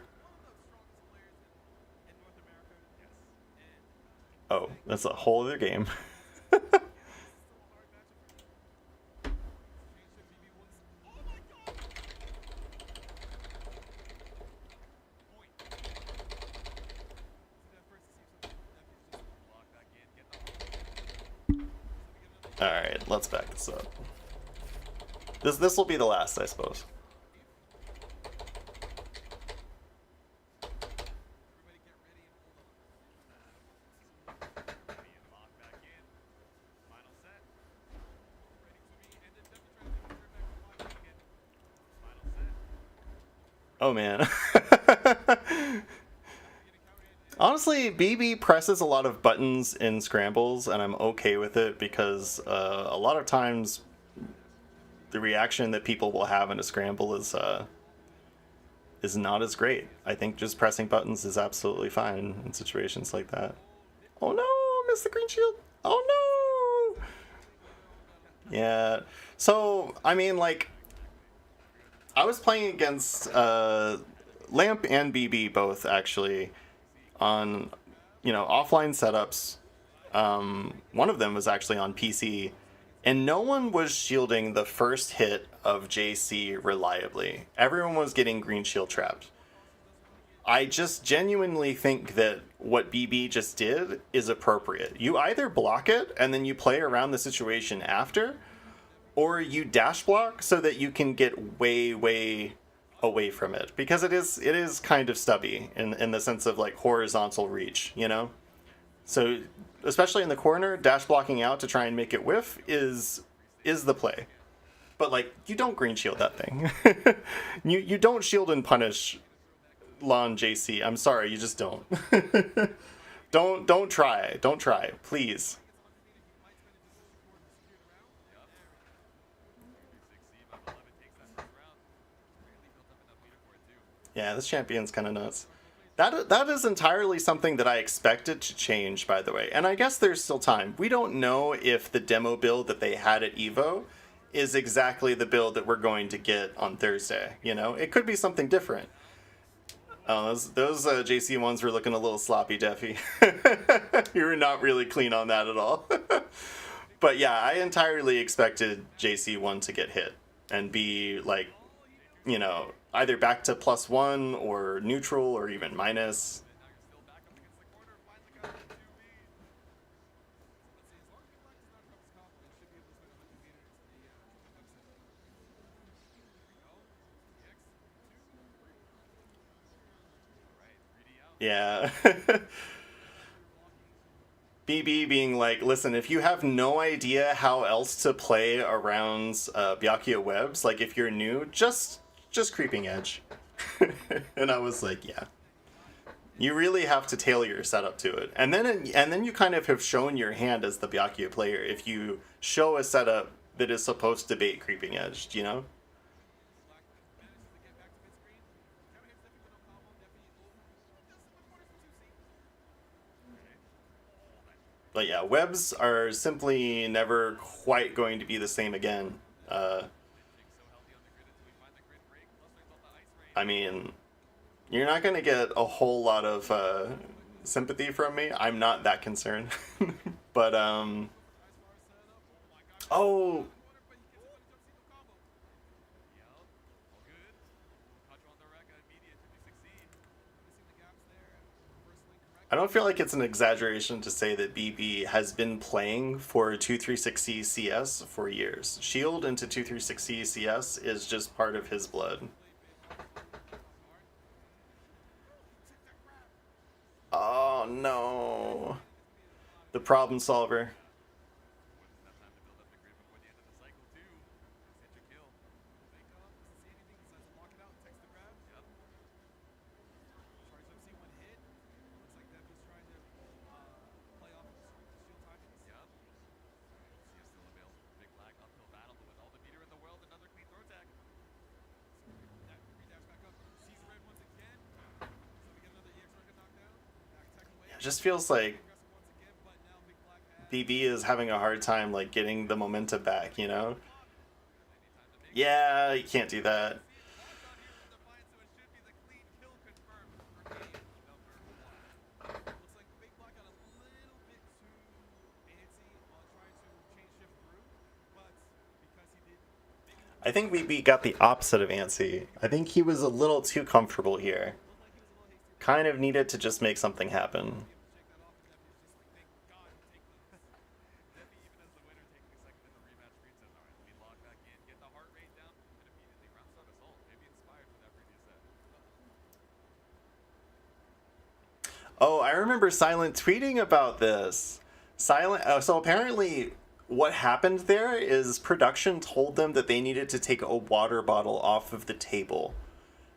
Oh, that's a whole other game. Alright, let's back this up. This will be the last, I suppose. Oh man. Honestly, BB presses a lot of buttons in scrambles, and I'm okay with it because a lot of times the reaction that people will have in a scramble is not as great. I think just pressing buttons is absolutely fine in situations like that. Oh no, missed the green shield. Oh no. Yeah. So, I mean, like, I was playing against Lamp and BB both, actually, on, you know, offline setups. One of them was actually on PC, and no one was shielding the first hit of JC reliably. Everyone was getting green shield trapped. I just genuinely think that what BB just did is appropriate. You either block it and then you play around the situation after, or you dash block so that you can get way, way away from it, because it is kind of stubby in the sense of like horizontal reach, you know? So especially in the corner, dash blocking out to try and make it whiff is the play. But like, you don't green shield that thing. you don't shield and punish Lon JC. I'm sorry, you just don't. Don't try. Don't try, please. Yeah, this champion's kind of nuts. That is entirely something that I expected to change, by the way. And I guess there's still time. We don't know if the demo build that they had at EVO is exactly the build that we're going to get on Thursday. You know, it could be something different. Those JC ones were looking a little sloppy, Defi. You were not really clean on that at all. But yeah, I entirely expected JC1 to get hit and be like, you know, either back to +1 or neutral or even minus. Yeah. BB being like, listen, if you have no idea how else to play around Byakuya webs, like if you're new, just creeping edge. And I was like, yeah. You really have to tailor your setup to it. And then you kind of have shown your hand as the Byakuya player if you show a setup that is supposed to bait creeping edge, you know? But yeah, webs are simply never quite going to be the same again. I mean, you're not going to get a whole lot of sympathy from me. I'm not that concerned. But, oh... I don't feel like it's an exaggeration to say that BB has been playing for 236C CS for years. Shield into 236C CS is just part of his blood. Oh no. The problem solver. It just feels like BB is having a hard time like getting the momentum back, you know? Yeah, you can't do that. I think BB got the opposite of antsy. I think he was a little too comfortable here. Kind of needed to just make something happen. Oh, I remember Silent tweeting about this. So apparently what happened there is production told them that they needed to take a water bottle off of the table.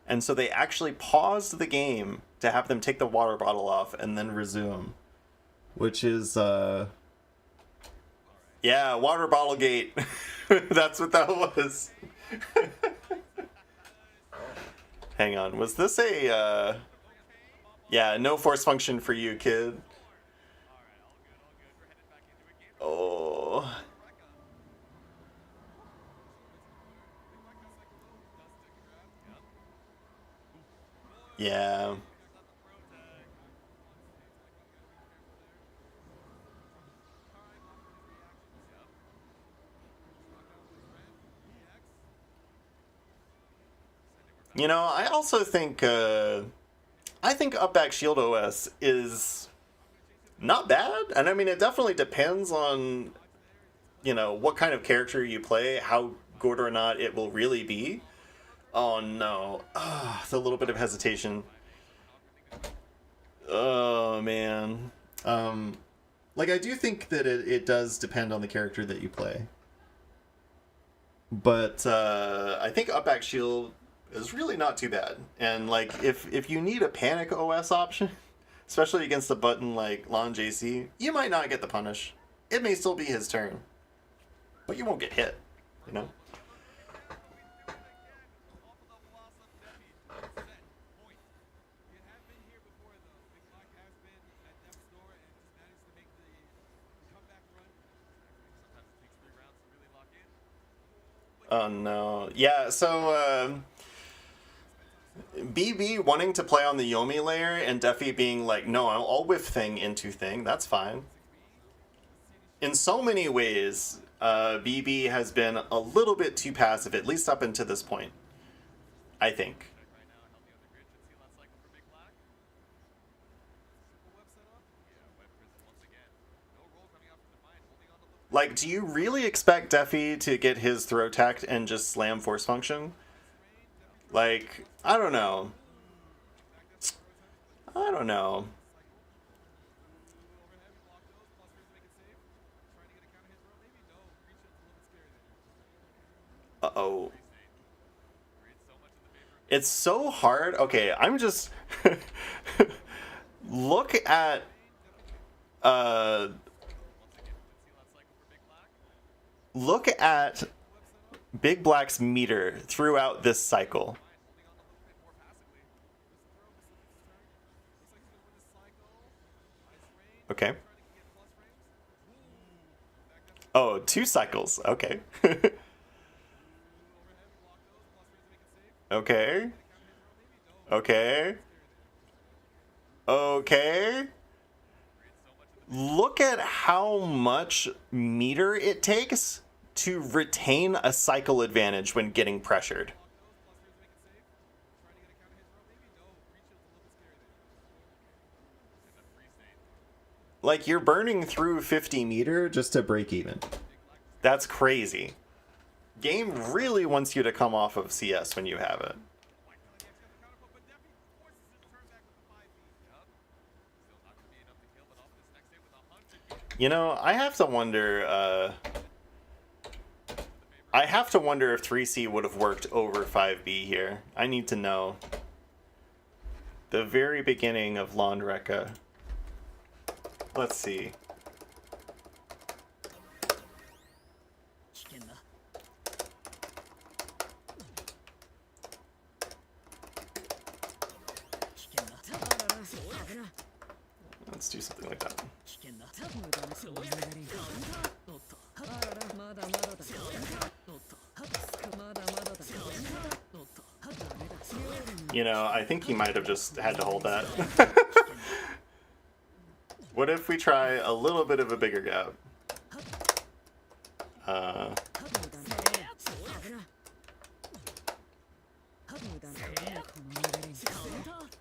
And so they actually paused the game to have them take the water bottle off and then resume. Which is, yeah, water bottle gate. That's what that was. Hang on, was this a, yeah, no force function for you, kid. Oh. Yeah. You know, I also think, I think up back shield OS is not bad. And I mean, it definitely depends on, you know, what kind of character you play, how good or not it will really be. Oh no. It's a little bit of hesitation. Oh man. Like, I do think that it does depend on the character that you play. But I think up back shield is really not too bad. And like, if you need a panic OS option, especially against a button like Lon JC, you might not get the punish. It may still be his turn, but you won't get hit, you know? Oh no. Yeah, so BB wanting to play on the Yomi layer and Defi being like, no, I'll whiff thing into thing, that's fine. In so many ways, BB has been a little bit too passive, at least up until this point, I think. Like, do you really expect Defi to get his throw tact and just slam force function? Like, I don't know. I don't know. Uh-oh. It's so hard. Okay, I'm just... Look at... Look at Big Black's meter throughout this cycle. Okay. Oh, 2 cycles. Okay. Okay. Okay. Okay. Look at how much meter it takes to retain a cycle advantage when getting pressured. Like, you're burning through 50 meter just to break even. That's crazy. Game really wants you to come off of CS when you have it. You know, I have to wonder, if 3C would have worked over 5B here. I need to know. The very beginning of Londrekia. Let's see. Let's do something like that. You know, I think he might have just had to hold that. What if we try a little bit of a bigger gap?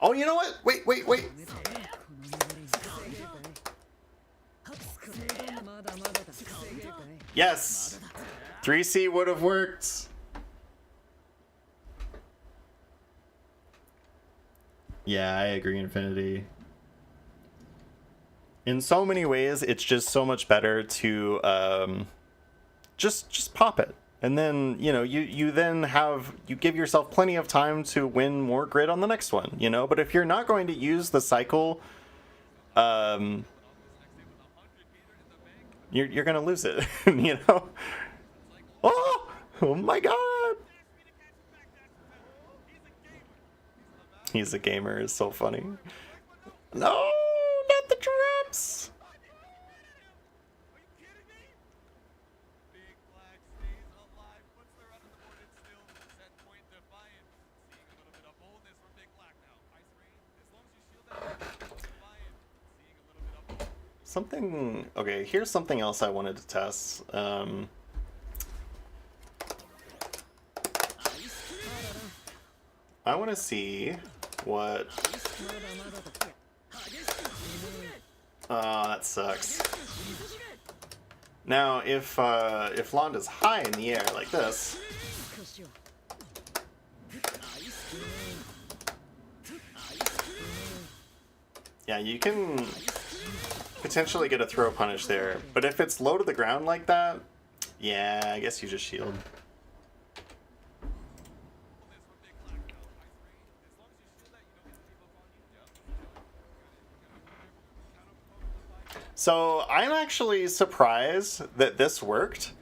Oh, you know what? Wait. Yes! 3C would have worked. Yeah, I agree, Infinity. In so many ways, it's just so much better to just pop it. And then, you know, you give yourself plenty of time to win more grid on the next one, you know? But if you're not going to use the cycle, you're gonna lose it, you know? Oh my god! He's a gamer is so funny. No, not the traps! Something... Okay, here's something else I wanted to test. I want to see what... Oh, that sucks. Now, if Londa's high in the air like this... Yeah, you can... potentially get a throw punish there. But if it's low to the ground like that, yeah, I guess you just shield. So I'm actually surprised that this worked,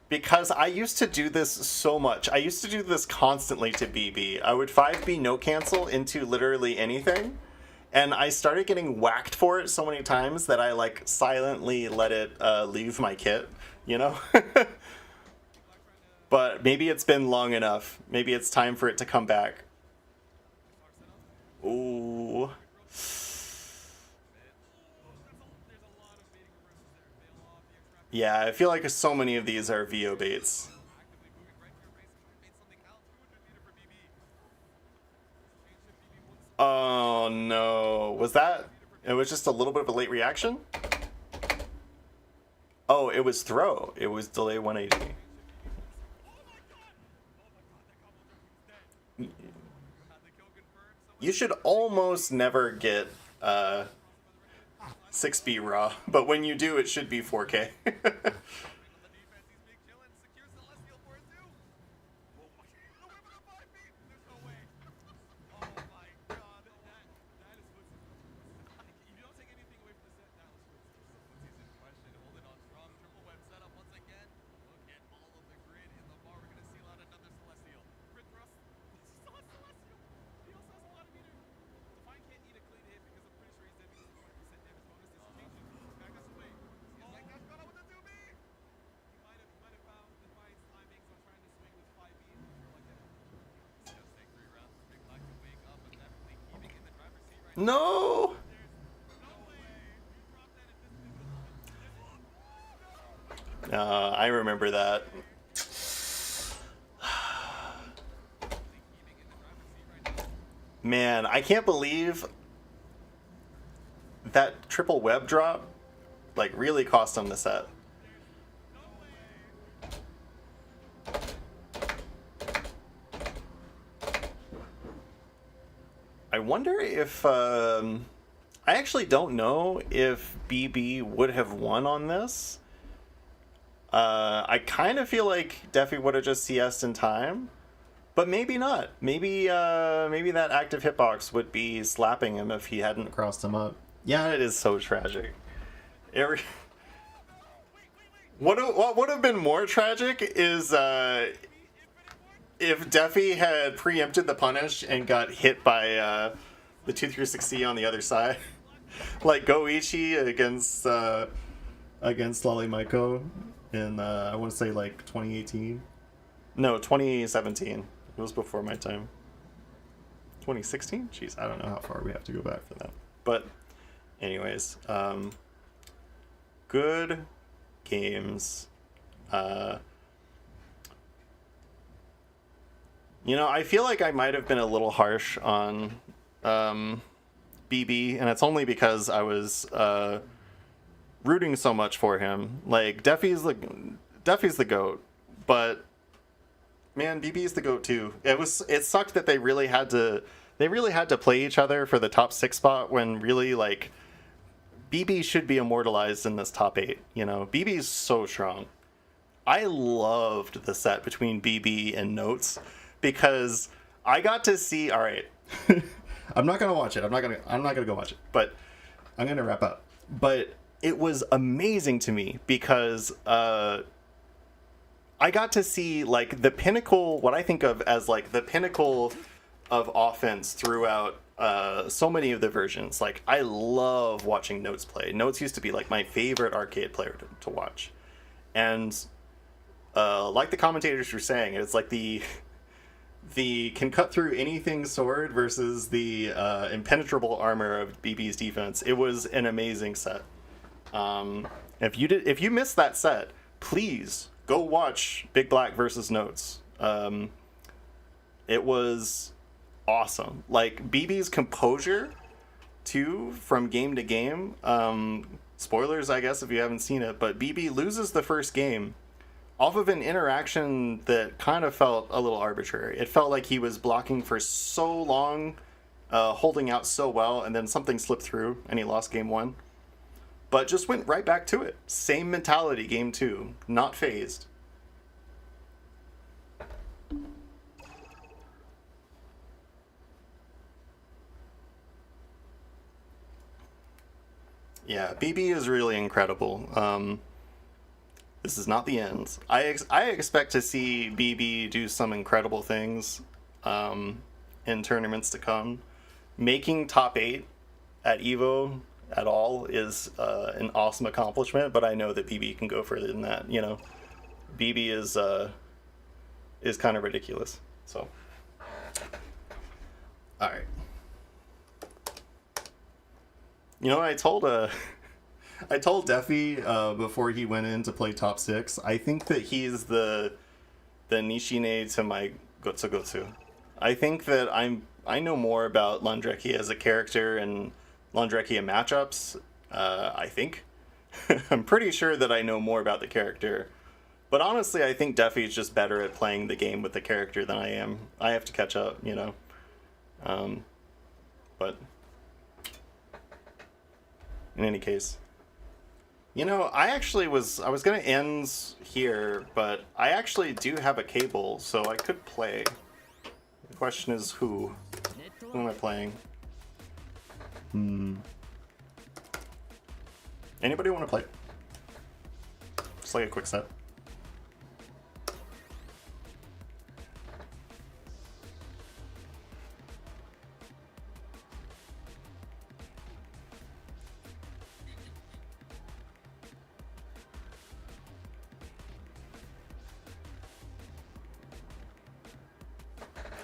because I used to do this so much. I used to do this constantly to BB. I would 5B no cancel into literally anything, and I started getting whacked for it so many times that I like silently let it leave my kit, you know? But maybe it's been long enough. Maybe it's time for it to come back. Ooh. Yeah, I feel like so many of these are VO baits. Oh no, was that? It was just a little bit of a late reaction? Oh, it was throw. It was delay 180. You should almost never get 6B raw, but when you do, it should be 4K. No! I remember that. Man, I can't believe that triple web drop like really cost him the set. I wonder if I actually don't know if BB would have won on this. I kind of feel like Defi would have just CS'd in time, but maybe not. Maybe that active hitbox would be slapping him if he hadn't crossed him up. Yeah, it is so tragic. What would have been more tragic is if Defi had preempted the punish and got hit by the 236C on the other side. Like Goichi against Lolly Maiko in I want to say like 2018. No, 2017. It was before my time. 2016? Jeez, I don't know how far we have to go back for that. But anyways, good games. You know, I feel like I might have been a little harsh on BB, and it's only because I was rooting so much for him. Like Defi's the GOAT, but man, BB's the GOAT too. It sucked that they really had to play each other for the top 6 spot when really like BB should be immortalized in this top 8. You know, BB's so strong. I loved the set between BB and Notes because I got to see. All right, I'm not gonna watch it. I'm not gonna go watch it. But I'm gonna wrap up. But it was amazing to me because I got to see like the pinnacle. What I think of as like the pinnacle of offense throughout so many of the versions. Like I love watching Notes play. Notes used to be like my favorite arcade player to watch, and like the commentators were saying, it's like the can cut through anything sword versus the impenetrable armor of BB's defense. It was an amazing set. If you missed that set, please go watch Big Black versus Notes. It was awesome. Like BB's composure too from game to game. Spoilers, I guess, if you haven't seen it, but BB loses the first game off of an interaction that kind of felt a little arbitrary. It felt like he was blocking for so long, holding out so well, and then something slipped through and he lost game 1. but just went right back to it. Same mentality game 2, not phased. Yeah, BB is really incredible. This is not the end. I expect to see BB do some incredible things in tournaments to come. Making top 8 at EVO at all is an awesome accomplishment, but I know that BB can go further than that. You know, BB is kind of ridiculous. So, all right. You know, I told Defi before he went in to play top 6. I think that he's the Nishine to my Gotsu. I think that I know more about Londrekia as a character and Londrekia matchups. I think I'm pretty sure that I know more about the character, but honestly, I think Defi's just better at playing the game with the character than I am. I have to catch up, you know. But in any case, you know, I was gonna end here, but I actually do have a cable, so I could play. The question is who? Who am I playing? Anybody want to play? Just like a quick set.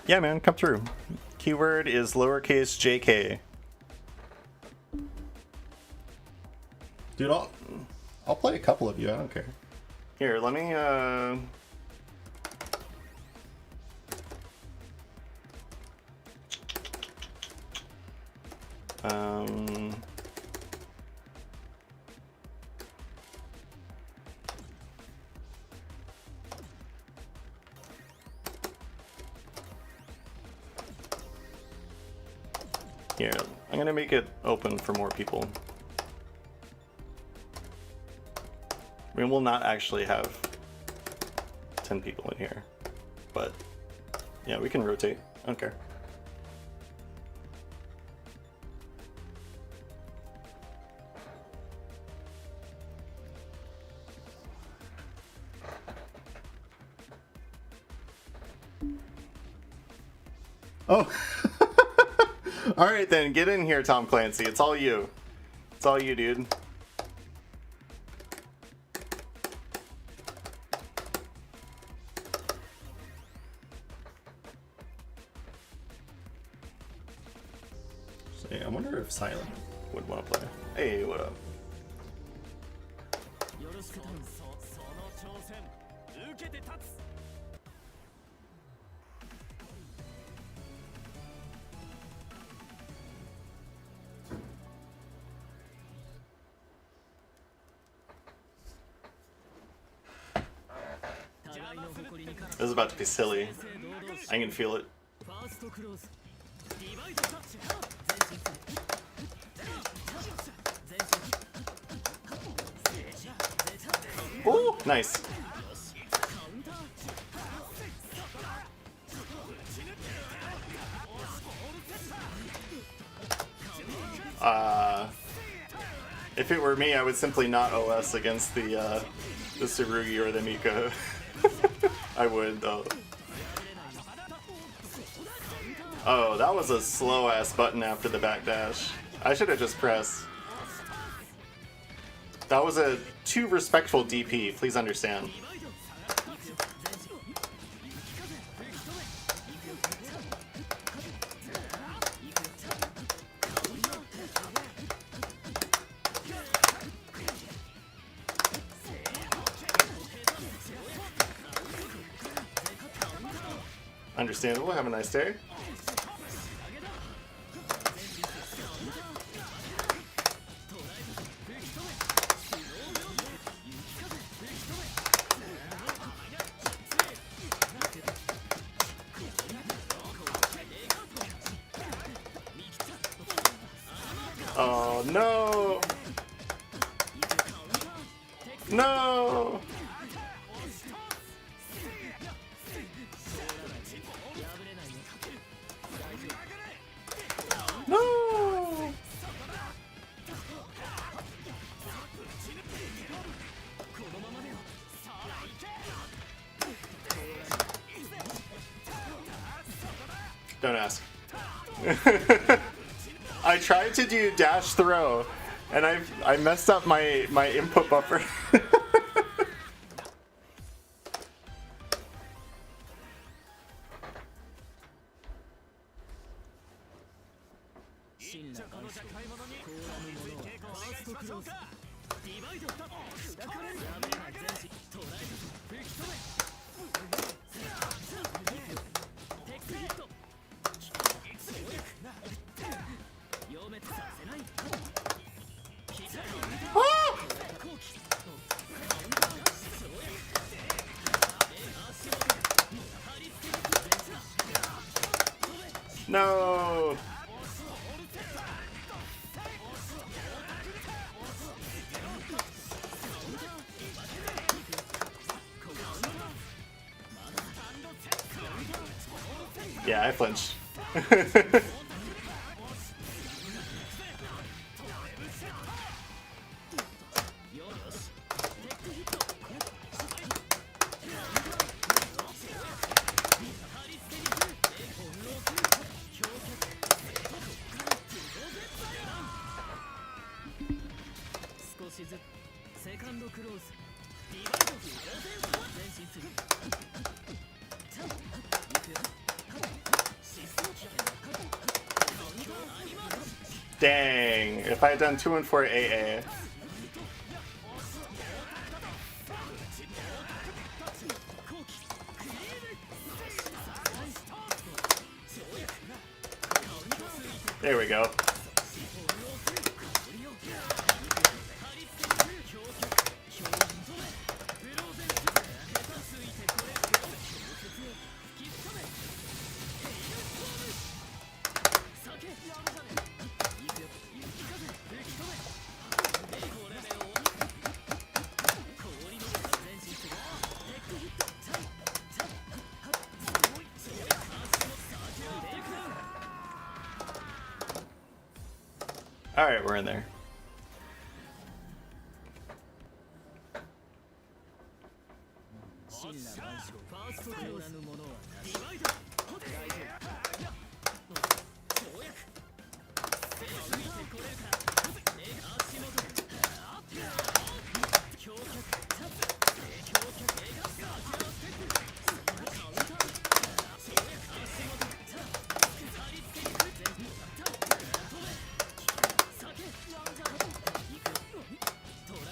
Yeah, man, come through. Keyword is lowercase jk. Dude, I'll play a couple of you. I don't care. Here, let me here, I'm gonna make it open for more people. We will not actually have 10 people in here, but yeah, we can rotate. I don't care. Oh, all right then, get in here, Tom Clancy. It's all you. It's all you, dude. So, yeah, I wonder if Silent would want to play. Hey, what up? This is about to be silly. I can feel it. Ooh, nice. If it were me, I would simply not OS against the Tsurugi or the Mika. I would, though. Oh, that was a slow-ass button after the backdash. I should have just pressed. That was a too respectful DP, please understand. Understandable, have a nice day. Oh no! No! No! Don't ask. I tried to do dash throw, and I messed up my input buffer. No! Yeah, I flinched. Dang, if I had done 2 and 4 AA. There we go. Alright, we're in there.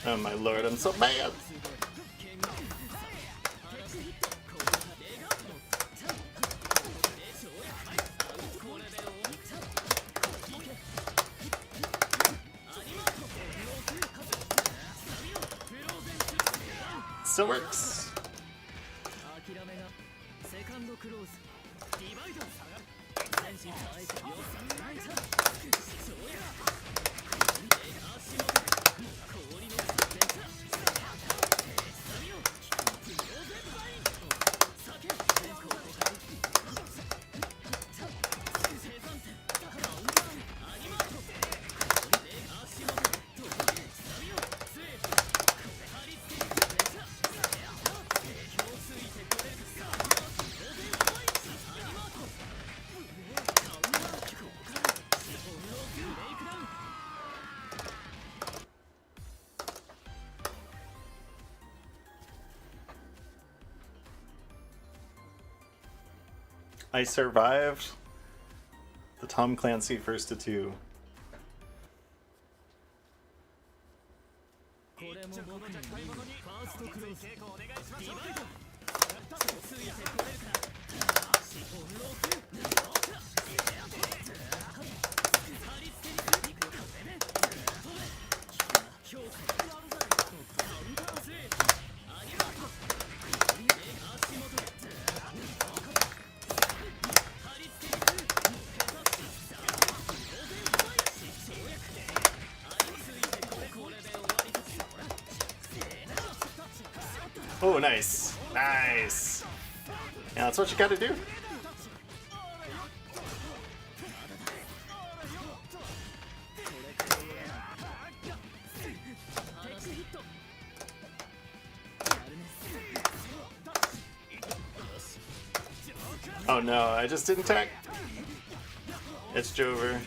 Oh my lord, I'm so bad! Still works. I survived the Tom Clancy 1st to 2. nice. Nice. Yeah, that's what you gotta do. Oh no, I just didn't tech. It's Jover.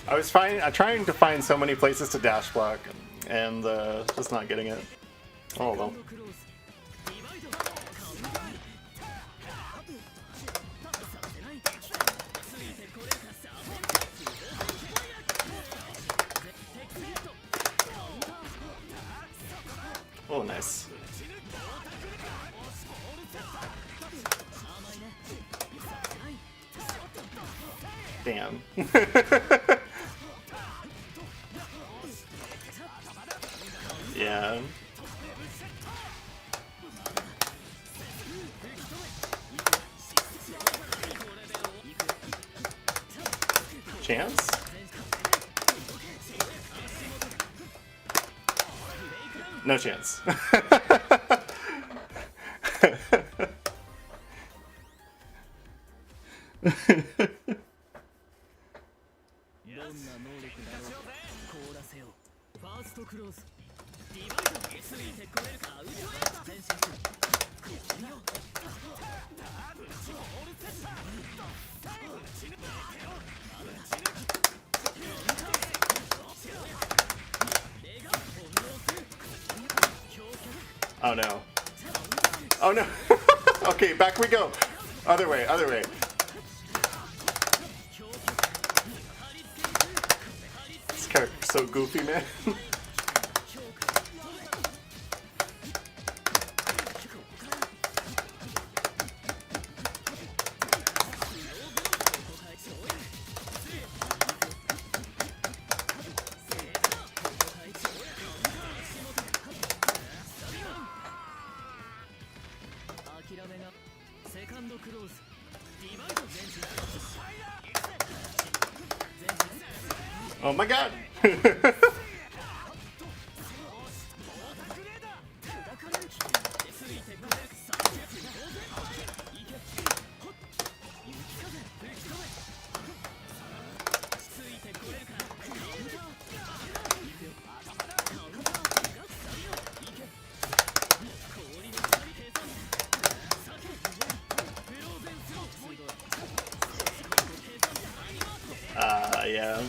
I'm trying to find so many places to dash block, and just not getting it. Oh well. Oh, nice. Damn. Yeah. Chance? No chance. Oh no. Oh no. Okay, back we go. Other way, other way. This character's so goofy, man. Oh my god! Yeah.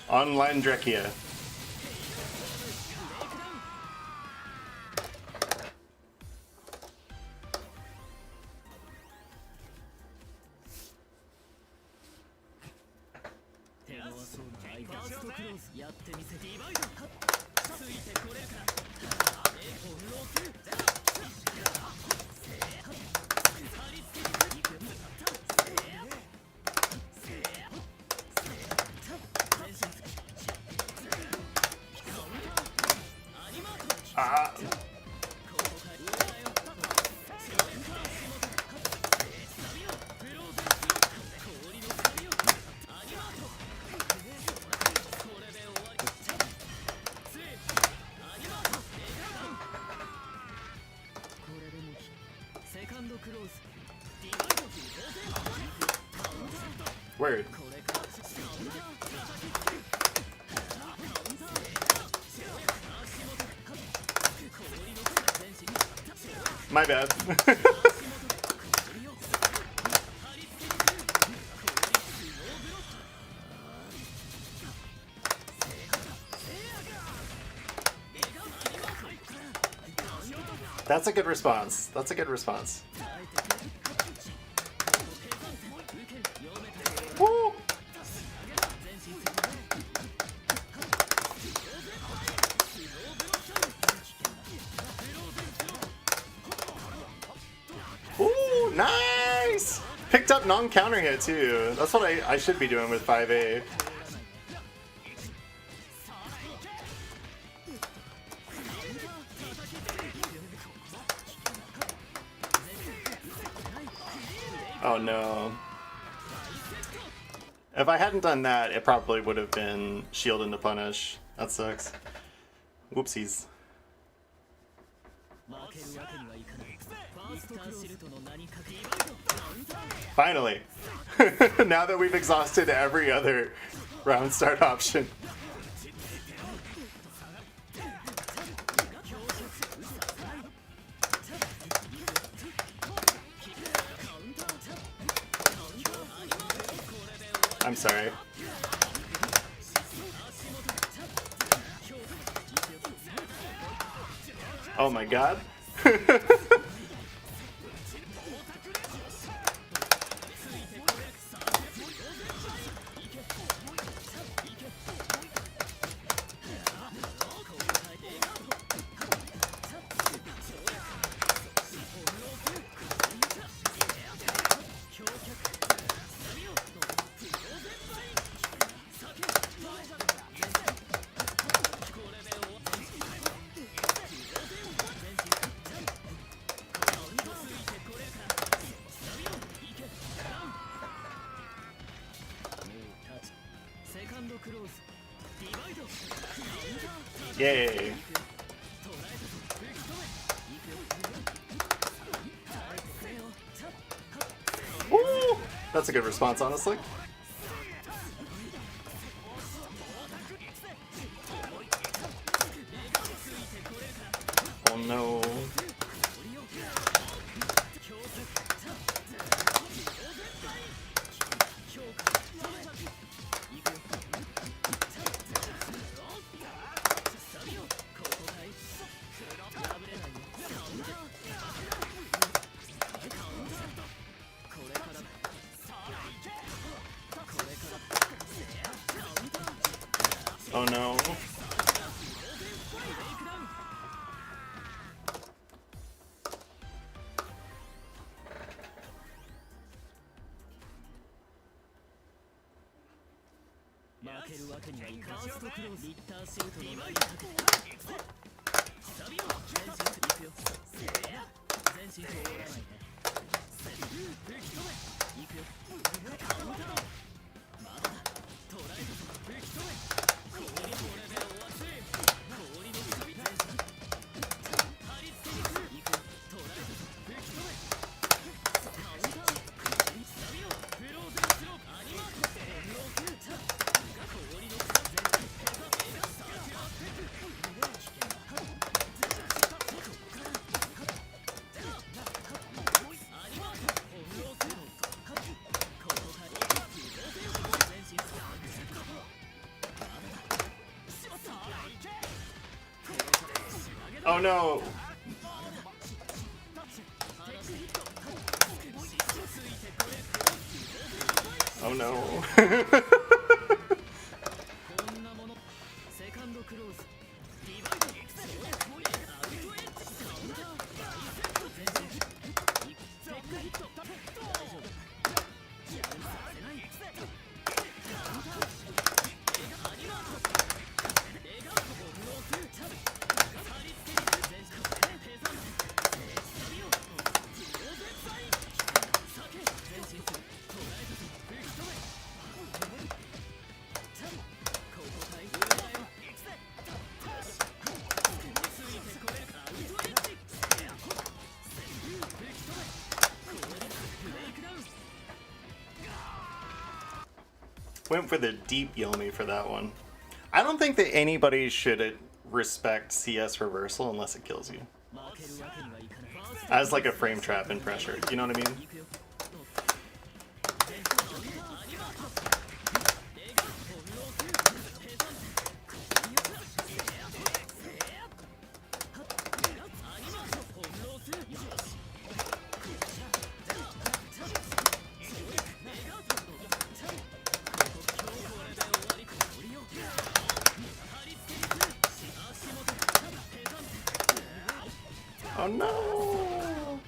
On Londrekia. Word. My bad. That's a good response. That's a good response. Woo! Ooh, nice! Picked up non-counter hit too. That's what I should be doing with 5A. Oh no. If I hadn't done that, it probably would have been shield into punish. That sucks. Whoopsies. Finally! Now that we've exhausted every other round start option. I'm sorry. Oh my god. Yay. Woo! That's a good response, honestly. Oh no. Oh no. Oh no! Oh no. Went for the deep Yomi for that one. I don't think that anybody should respect CS reversal unless it kills you. As like a frame trap and pressure, you know what I mean? Oh no!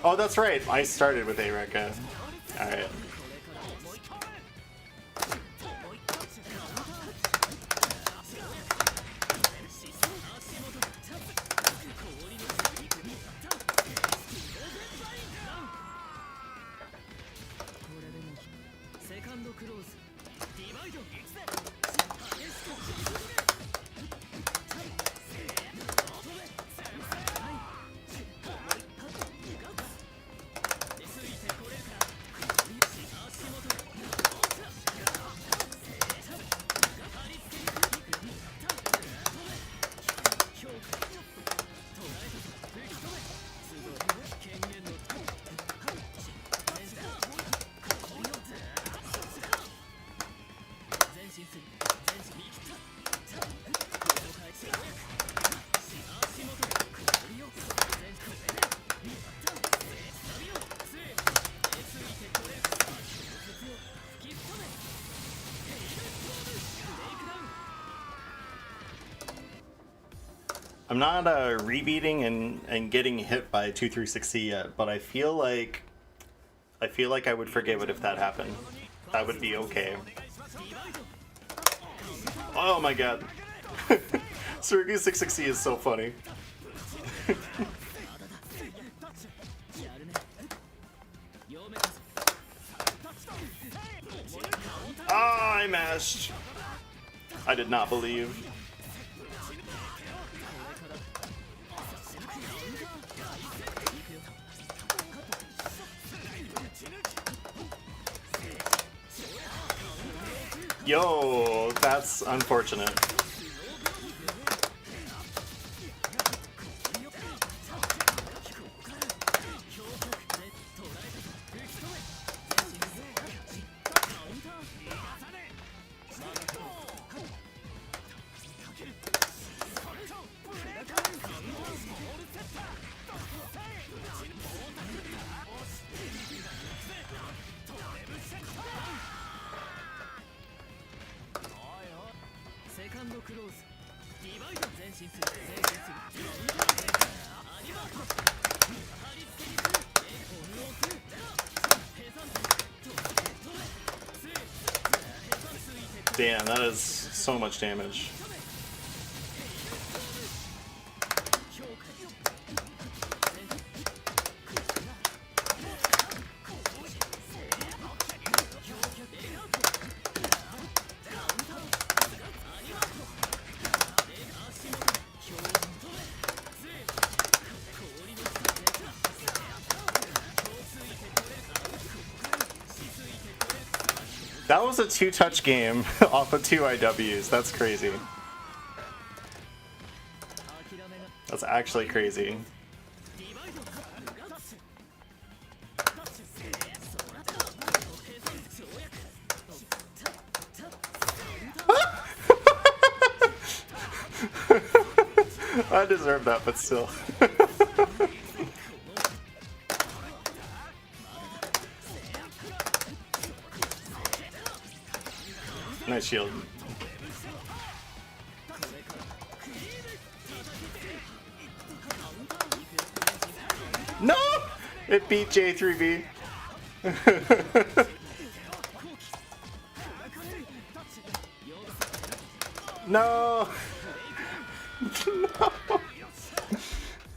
Oh, that's right. I started with Eureka. Alright. I'm not rebeating and getting hit by 2360 yet, but I feel like I would forgive it if that happened. That would be okay. Oh my god. Surugi 660 is so funny. Ah, I mashed. I did not believe. Yo, that's unfortunate. Damn, that is so much damage. That was a 2-touch game off of 2 IWs. That's crazy. That's actually crazy. I deserve that, but still. Nice shield. No! It beat J3B. No! No!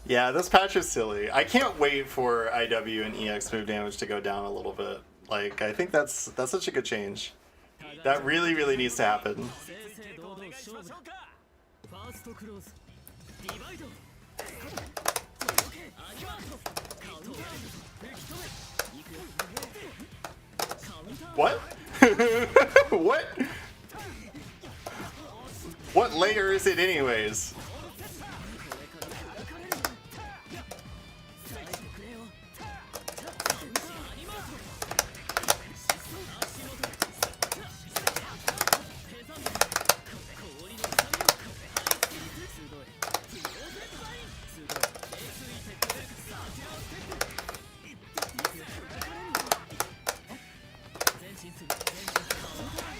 Yeah, this patch is silly. I can't wait for IW and EX move damage to go down a little bit. Like, I think that's such a good change. That really, really needs to happen. What? What? What layer is it anyways?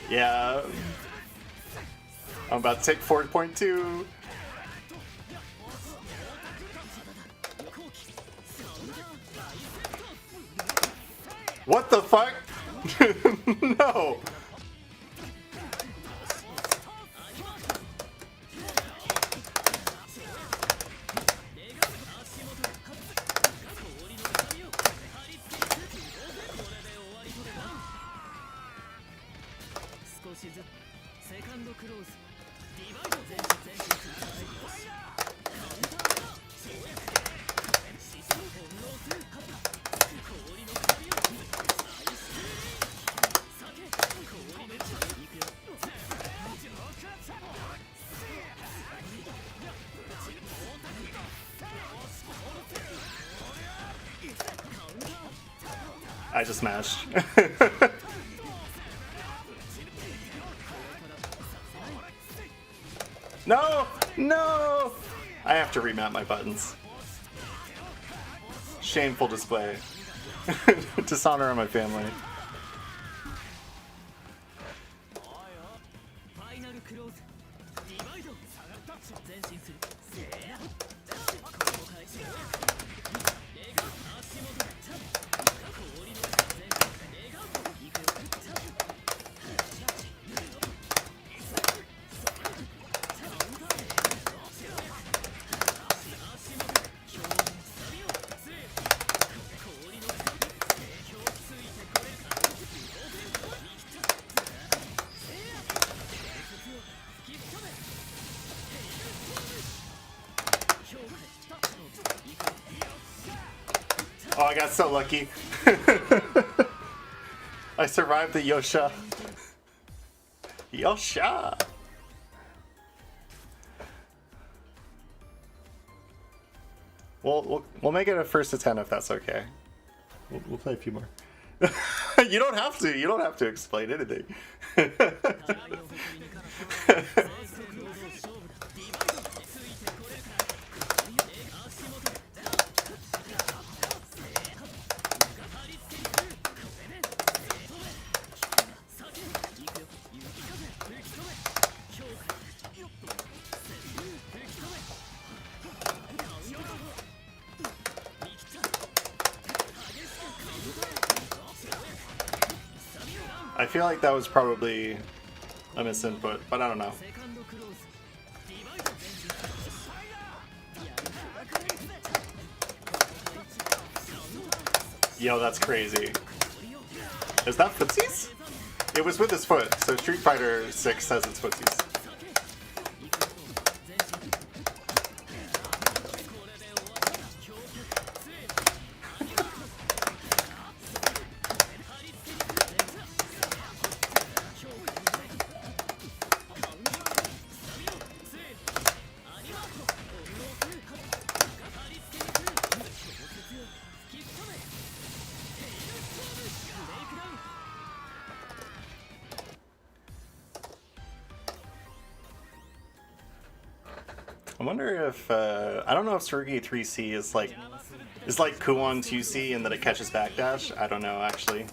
Yeah. I'm about to take 4.2. What the fuck? No. I just smashed. No! No! I have to remap my buttons. Shameful display. Dishonor on my family. Oh, I got so lucky. I survived the Yosha. Yosha! We'll make it a first to 10 if that's okay. We'll play a few more. You don't have to. You don't have to explain anything. I feel like that was probably a misinput, but I don't know. Yo, that's crazy. Is that footsies? It was with his foot, so Street Fighter 6 says it's footsies. I wonder if I don't know if Tsurugi 3C is like Kuon 2C and that it catches backdash. I don't know actually.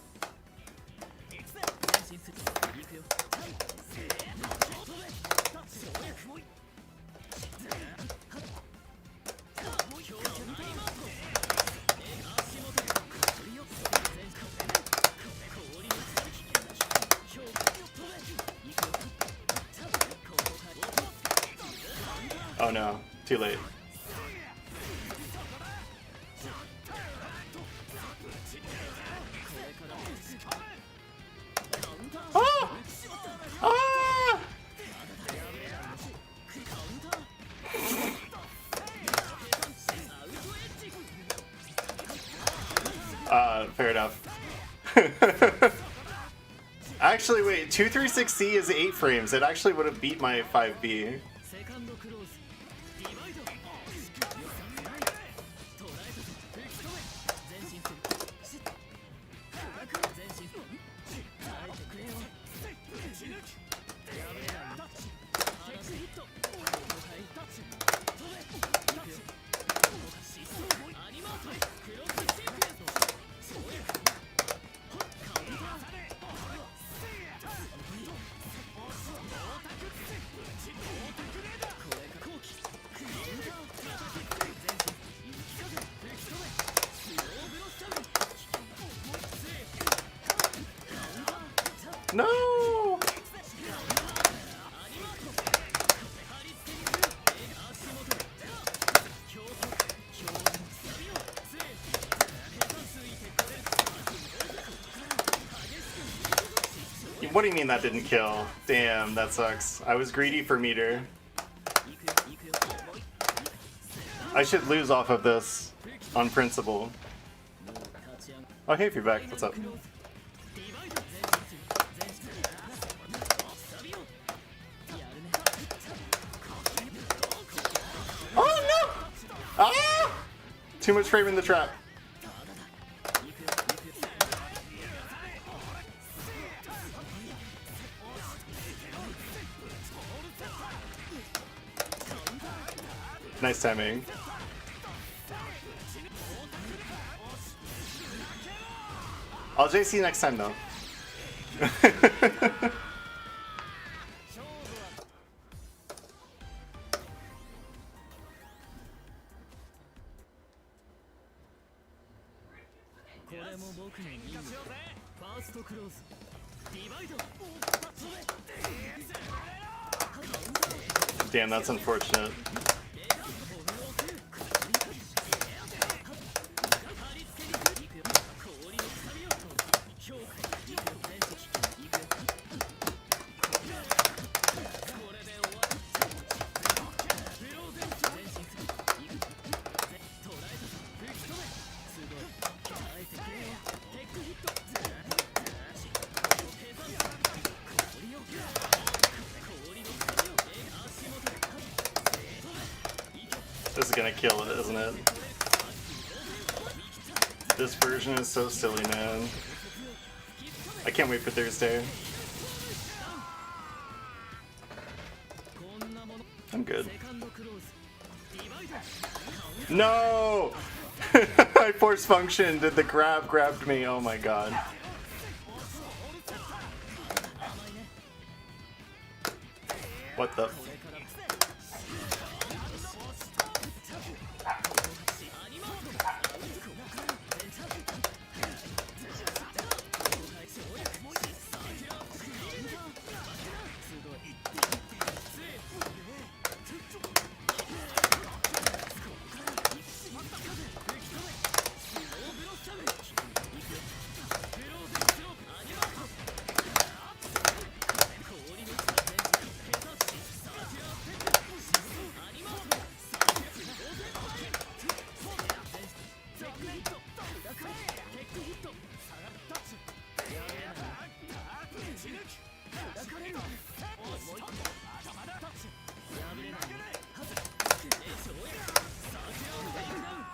Oh no, too late. Ah! Ah! Fair enough. Actually, wait, 236C is 8 frames. It actually would have beat my 5B. No! What do you mean that didn't kill? Damn, that sucks. I was greedy for meter. I should lose off of this on principle. Oh, hey, feedback. What's up? Oh no! Ah! Too much frame in the trap. Nice timing. I'll JC next time though. Damn, that's unfortunate. kill it, isn't it? This version is so silly, man. I can't wait for Thursday. I'm good. No! I force functioned. The grab grabbed me. Oh my god. What the?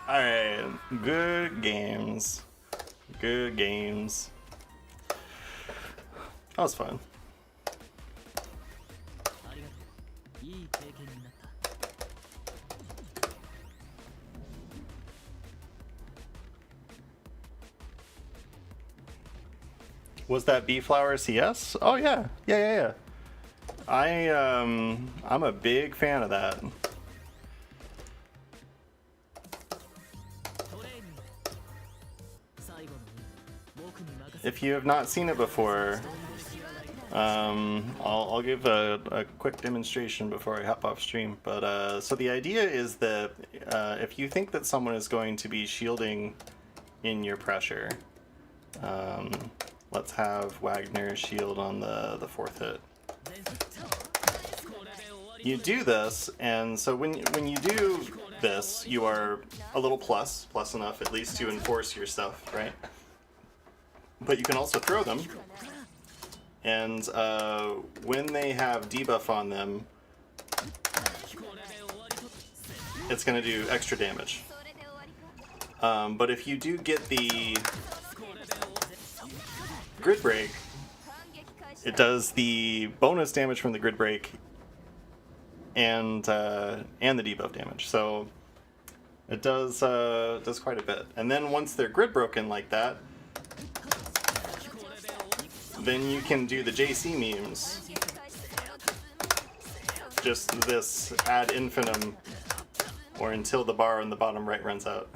Alright, good games. Good games. That was fun. Was that B-Flower CS? Oh yeah. Yeah. I'm a big fan of that. If you have not seen it before, I'll give a quick demonstration before I hop off stream. But so the idea is that if you think that someone is going to be shielding in your pressure, let's have Wagner shield on the fourth hit. You do this, and so when you do this, you are a little plus enough at least to enforce your stuff, right? But you can also throw them, and when they have debuff on them, it's going to do extra damage. But if you do get the grid break, it does the bonus damage from the grid break and the debuff damage. So it does quite a bit. And then once they're grid broken like that, then you can do the JC memes. Just this ad infinitum, or until the bar on the bottom right runs out.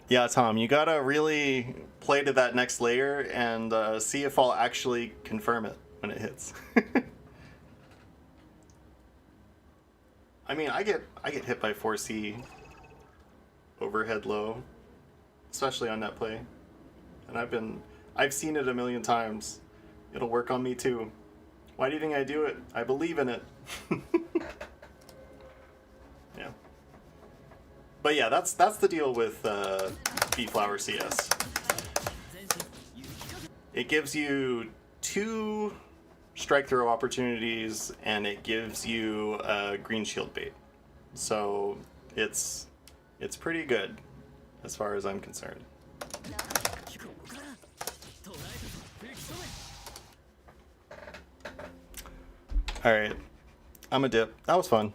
Yeah, Tom, you gotta really play to that next layer and see if I'll actually confirm it when it hits. I mean, I get hit by 4C overhead low, especially on net play, and I've seen it a million times. It'll work on me too. Why do you think I do it? I believe in it. Yeah. But yeah, that's the deal with B-Flower CS. It gives you 2 strike throw opportunities, and it gives you a green shield bait. So it's pretty good as far as I'm concerned. Alright, I'm a dip. That was fun.